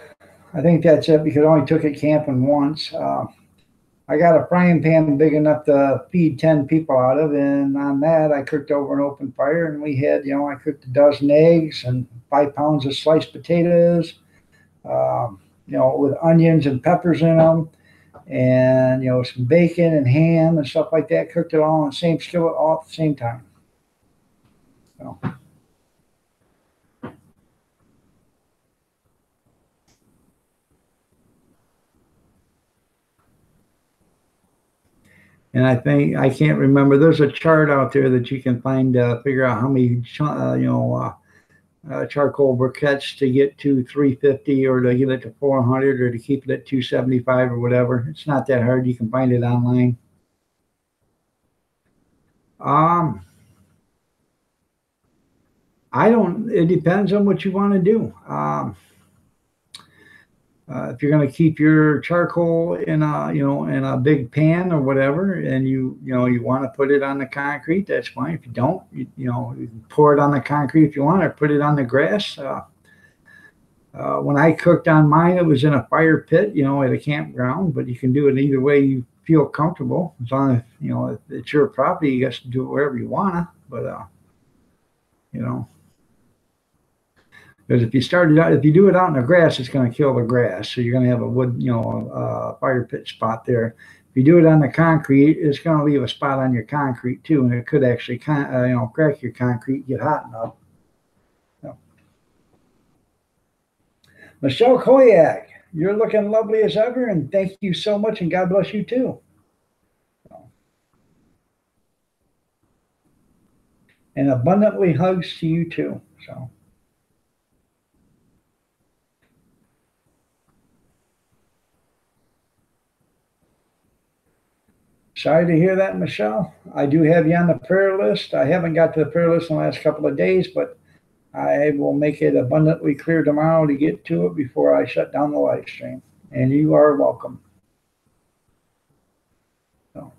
I think that's it because I only took it camping once. I got a frying pan big enough to feed 10 people out of, and on that I cooked over an open fire, and we had, I cooked a dozen eggs and 5 pounds of sliced potatoes, with onions and peppers in them, and some bacon and ham and stuff like that. Cooked it all in the same skillet all at the same time. So. And I think I can't remember. There's a chart out there that you can find to figure out how many charcoal briquettes to get to 350 or to get it to 400 or to keep it at 275 or whatever. It's not that hard. You can find it online. It depends on what you want to do. If you're going to keep your charcoal in a big pan or whatever, and you want to put it on the concrete, that's fine. If you don't, you can pour it on the concrete if you want, or put it on the grass. When I cooked on mine, it was in a fire pit, at a campground. But you can do it either way you feel comfortable, as long as if it's your property. You guys can do it wherever you wanna. But because if you do it out in the grass, it's going to kill the grass. So you're going to have a wood, fire pit spot there. If you do it on the concrete, it's going to leave a spot on your concrete too, and it could actually, crack your concrete, get hot enough. So. Michelle Koyak, you're looking lovely as ever, and thank you so much, and God bless you too. So. And abundantly hugs to you too. So. Sorry to hear that, Michelle. I do have you on the prayer list. I haven't got to the prayer list in the last couple of days, but I will make it abundantly clear tomorrow to get to it before I shut down the live stream. And you are welcome. So.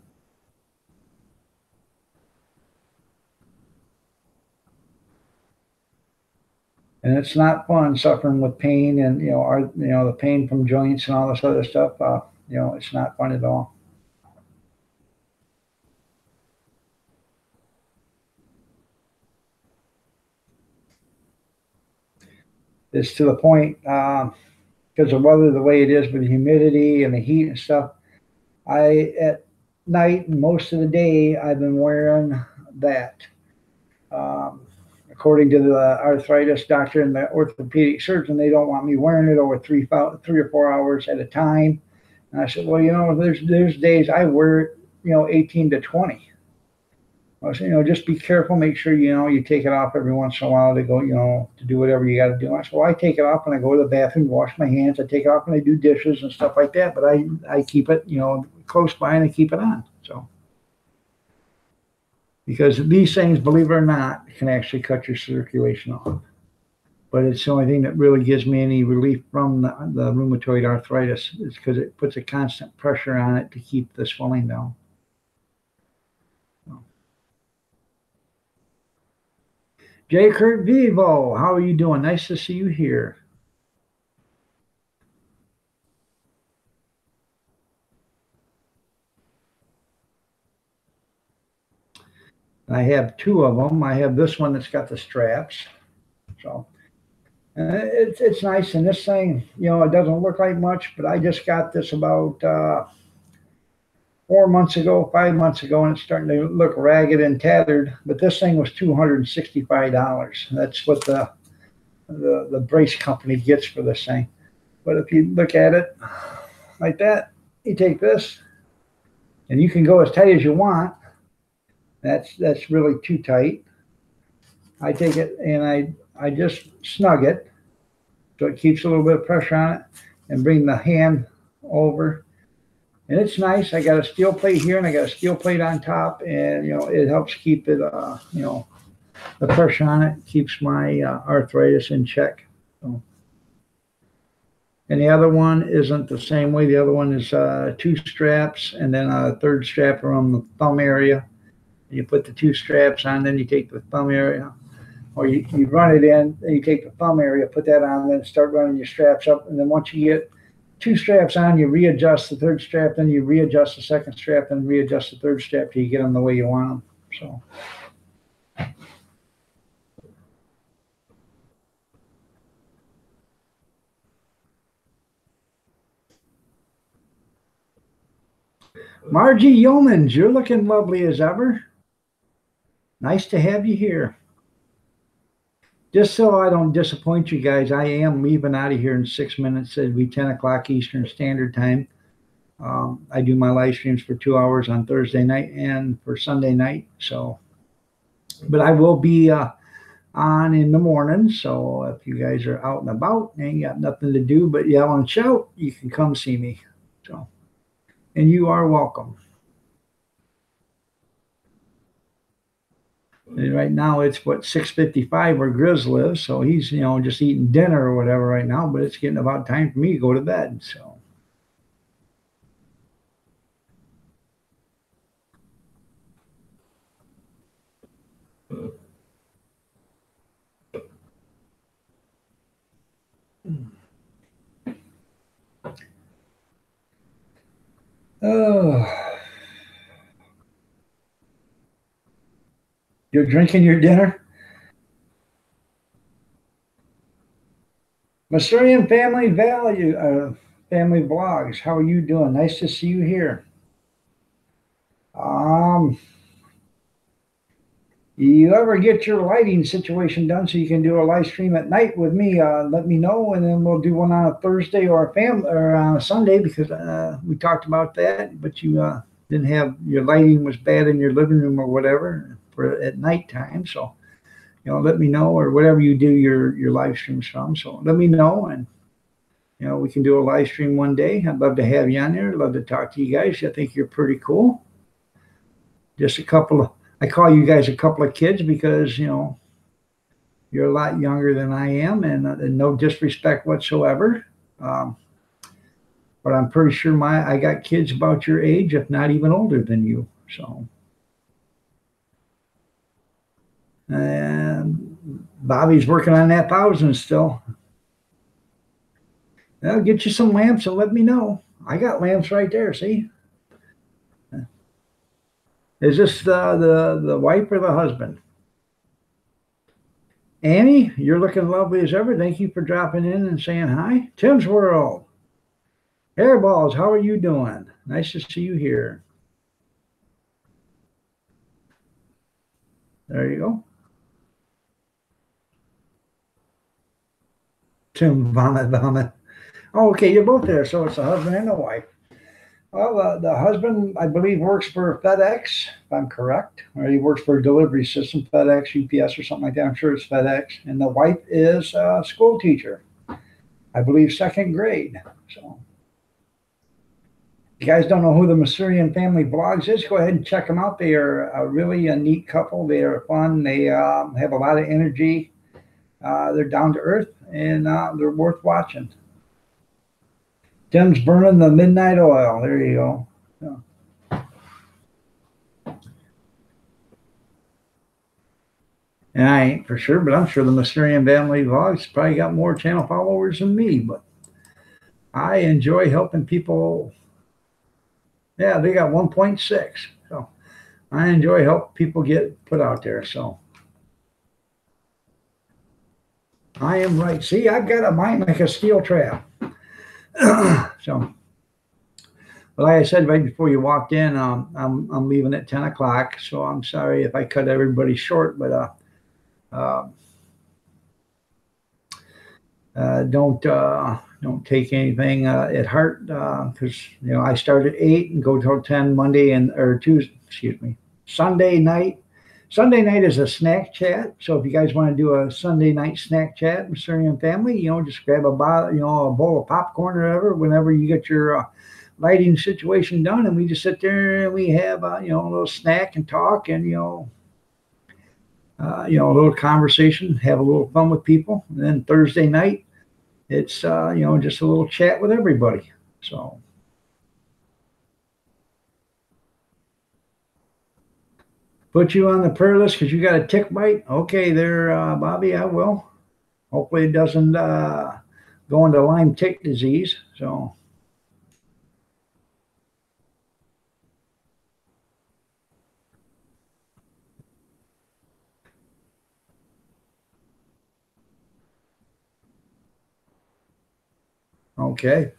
And it's not fun suffering with pain and the pain from joints and all this other stuff. It's not fun at all. It's to the point because of weather the way it is with the humidity and the heat and stuff. At night and most of the day I've been wearing that. According to the arthritis doctor and the orthopedic surgeon, they don't want me wearing it over 3 or 4 hours at a time. And I said, well, there's days I wear it, 18 to 20. I said, just be careful. Make sure, you take it off every once in a while to go, to do whatever you got to do. I said, well, I take it off when I go to the bathroom, wash my hands. I take it off when I do dishes and stuff like that. But I keep it, close by and I keep it on. So. Because these things, believe it or not, can actually cut your circulation off. But it's the only thing that really gives me any relief from the rheumatoid arthritis is because it puts a constant pressure on it to keep the swelling down. J. Kurt Vivo, how are you doing? Nice to see you here. I have 2 of them. I have this one that's got the straps. So it's nice. And this thing, it doesn't look like much, but I just got this about 4 months ago, 5 months ago, and it's starting to look ragged and tattered. But this thing was $265. That's what the brace company gets for this thing. But if you look at it like that, you take this, and you can go as tight as you want. That's really too tight. I take it and I just snug it so it keeps a little bit of pressure on it and bring the hand over. And it's nice. I got a steel plate here and I got a steel plate on top, and it helps keep it the pressure on it keeps my arthritis in check. So. And the other one isn't the same way. The other one is 2 straps and then a 3rd strap around the thumb area. You put the 2 straps on, then you take the thumb area, or you run it in, then you take the thumb area, put that on, then start running your straps up. And then once you get 2 straps on, you readjust the 3rd strap, then you readjust the 2nd strap, and readjust the 3rd strap till you get them the way you want them. So. Margie Yeomans, you're looking lovely as ever. Nice to have you here. Just so I don't disappoint you guys, I am leaving out of here in 6 minutes. It'll be 10 o'clock Eastern Standard Time. I do my live streams for 2 hours on Thursday night and for Sunday night. So, but I will be on in the morning. So if you guys are out and about and ain't got nothing to do but yell and shout, you can come see me. So, and you are welcome. And right now it's what 6:55 where Grizz lives, so he's just eating dinner or whatever right now. But it's getting about time for me to go to bed. So. Oh. You're drinking your dinner? Masurian Family Family Vlogs, how are you doing? Nice to see you here. You ever get your lighting situation done so you can do a live stream at night with me, let me know, and then we'll do one on a Thursday or on a Sunday, because we talked about that, but you didn't have, your lighting was bad in your living room or whatever for at nighttime. So, let me know, or whatever you do your live streams from. So let me know, and we can do a live stream one day. I'd love to have you on there. I'd love to talk to you guys. I think you're pretty cool. just a couple of, I call you guys a couple of kids because, you know, you're a lot younger than I am, and no disrespect whatsoever. Um, but I'm pretty sure I got kids about your age, if not even older than you. So, and Bobby's working on that 1,000 still. I'll get you some lamps and let me know. I got lamps right there. See, is this the wife or the husband? Annie, you're looking lovely as ever. Thank you for dropping in and saying hi. Tim's World. Hairballs, how are you doing? Nice to see you here. There you go. Tim Vomit Vomit. Oh, okay, you're both there. So it's a husband and a wife. Well, the husband, I believe, works for FedEx, if I'm correct, or he works for a delivery system, FedEx, UPS, or something like that. I'm sure it's FedEx. And the wife is a school teacher, I believe, second grade. So, if you guys don't know who the Masurian Family Vlogs is, go ahead and check them out. They are really a neat couple. They are fun. They have a lot of energy. They're down to earth, and they're worth watching. Tim's burning the midnight oil. There you go. Yeah. And I ain't for sure, but I'm sure the Masurian Family Vlogs probably got more channel followers than me. But I enjoy helping people. Yeah, they got 1.6. So I enjoy helping people get put out there. So I am right. See, I've got a mind like a steel trap. So, but like I said right before you walked in, I'm leaving at 10 o'clock. So I'm sorry if I cut everybody short, but don't take anything at heart because you know I start at 8 and go till 10 Monday or Tuesday. Excuse me, Sunday night. Sunday night is a snack chat. So if you guys want to do a Sunday night snack chat, Masurian family, you know, just grab a bottle, you know, a bowl of popcorn or whatever. Whenever you get your lighting situation done, and we just sit there and we have you know, a little snack and talk, and you know, a little conversation, have a little fun with people. And then Thursday night, it's you know, just a little chat with everybody. So. Put you on the prayer list because you got a tick bite. Okay, there, Bobby, I will. Hopefully it doesn't go into Lyme tick disease. So. Okay.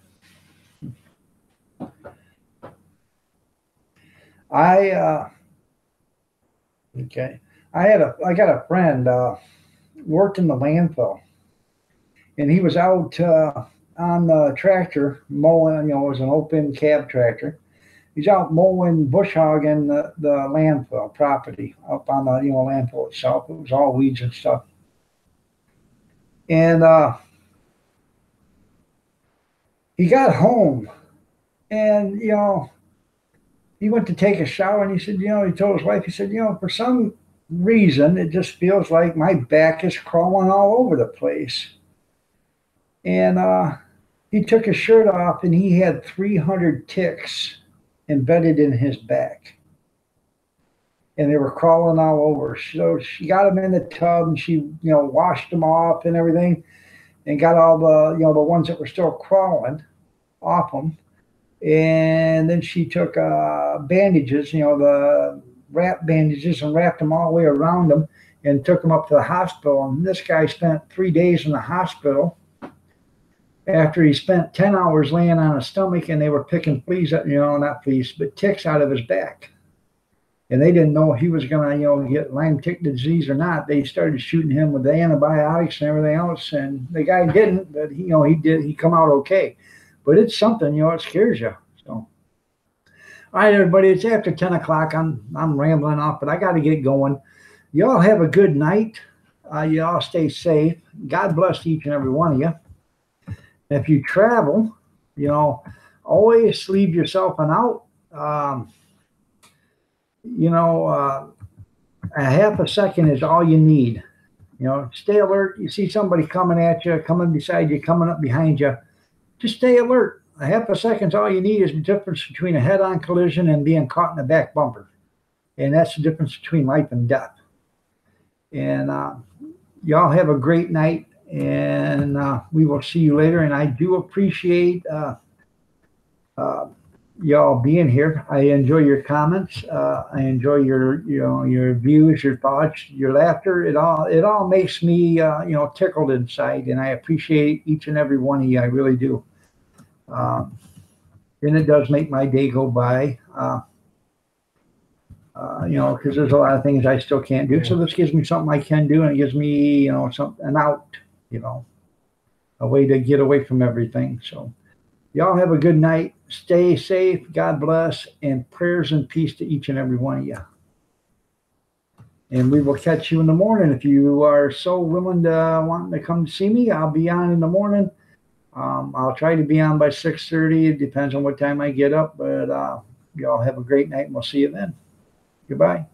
Okay. I got a friend worked in the landfill, and he was out on the tractor mowing. You know, it was an open cab tractor. He's out mowing, bush hogging the landfill property up on the, you know, landfill itself. It was all weeds and stuff. And he got home, and you know, he went to take a shower, and he said, you know, he told his wife, he said, you know, for some reason, it just feels like my back is crawling all over the place. And he took his shirt off, and he had 300 ticks embedded in his back. And they were crawling all over. So she got him in the tub, and she, you know, washed them off and everything, and got all the, you know, the ones that were still crawling off them. And then she took bandages, you know, the wrap bandages, and wrapped them all the way around them and took them up to the hospital. And this guy spent 3 days in the hospital after he spent 10 hours laying on his stomach, and they were picking fleas, you know, not fleas, but ticks out of his back. And they didn't know if he was going to, you know, get Lyme tick disease or not. They started shooting him with the antibiotics and everything else. And the guy didn't, but he, you know, he did. He come out okay. But it's something, you know, it scares you. So, all right, everybody, it's after 10 o'clock. I'm rambling off, but I got to get going. Y'all have a good night. Y'all stay safe. God bless each and every one of you. If you travel, you know, always leave yourself an out. you know, a half a second is all you need. You know, stay alert. You see somebody coming at you, coming beside you, coming up behind you. Just stay alert. A half a second's all you need is the difference between a head-on collision and being caught in the back bumper. And that's the difference between life and death. And y'all have a great night, and we will see you later. And I do appreciate y'all being here. I enjoy your comments. I enjoy your views, your thoughts, your laughter. It all makes me tickled inside, and I appreciate each and every one of you. I really do. And it does make my day go by. Because there's a lot of things I still can't do. So this gives me something I can do, and it gives me, an out, a way to get away from everything. So y'all have a good night. Stay safe. God bless, and prayers and peace to each and every one of you. And we will catch you in the morning. If you are so willing to wanting to come to see me, I'll be on in the morning. I'll try to be on by 6:30. It depends on what time I get up, but y'all have a great night, and we'll see you then. Goodbye.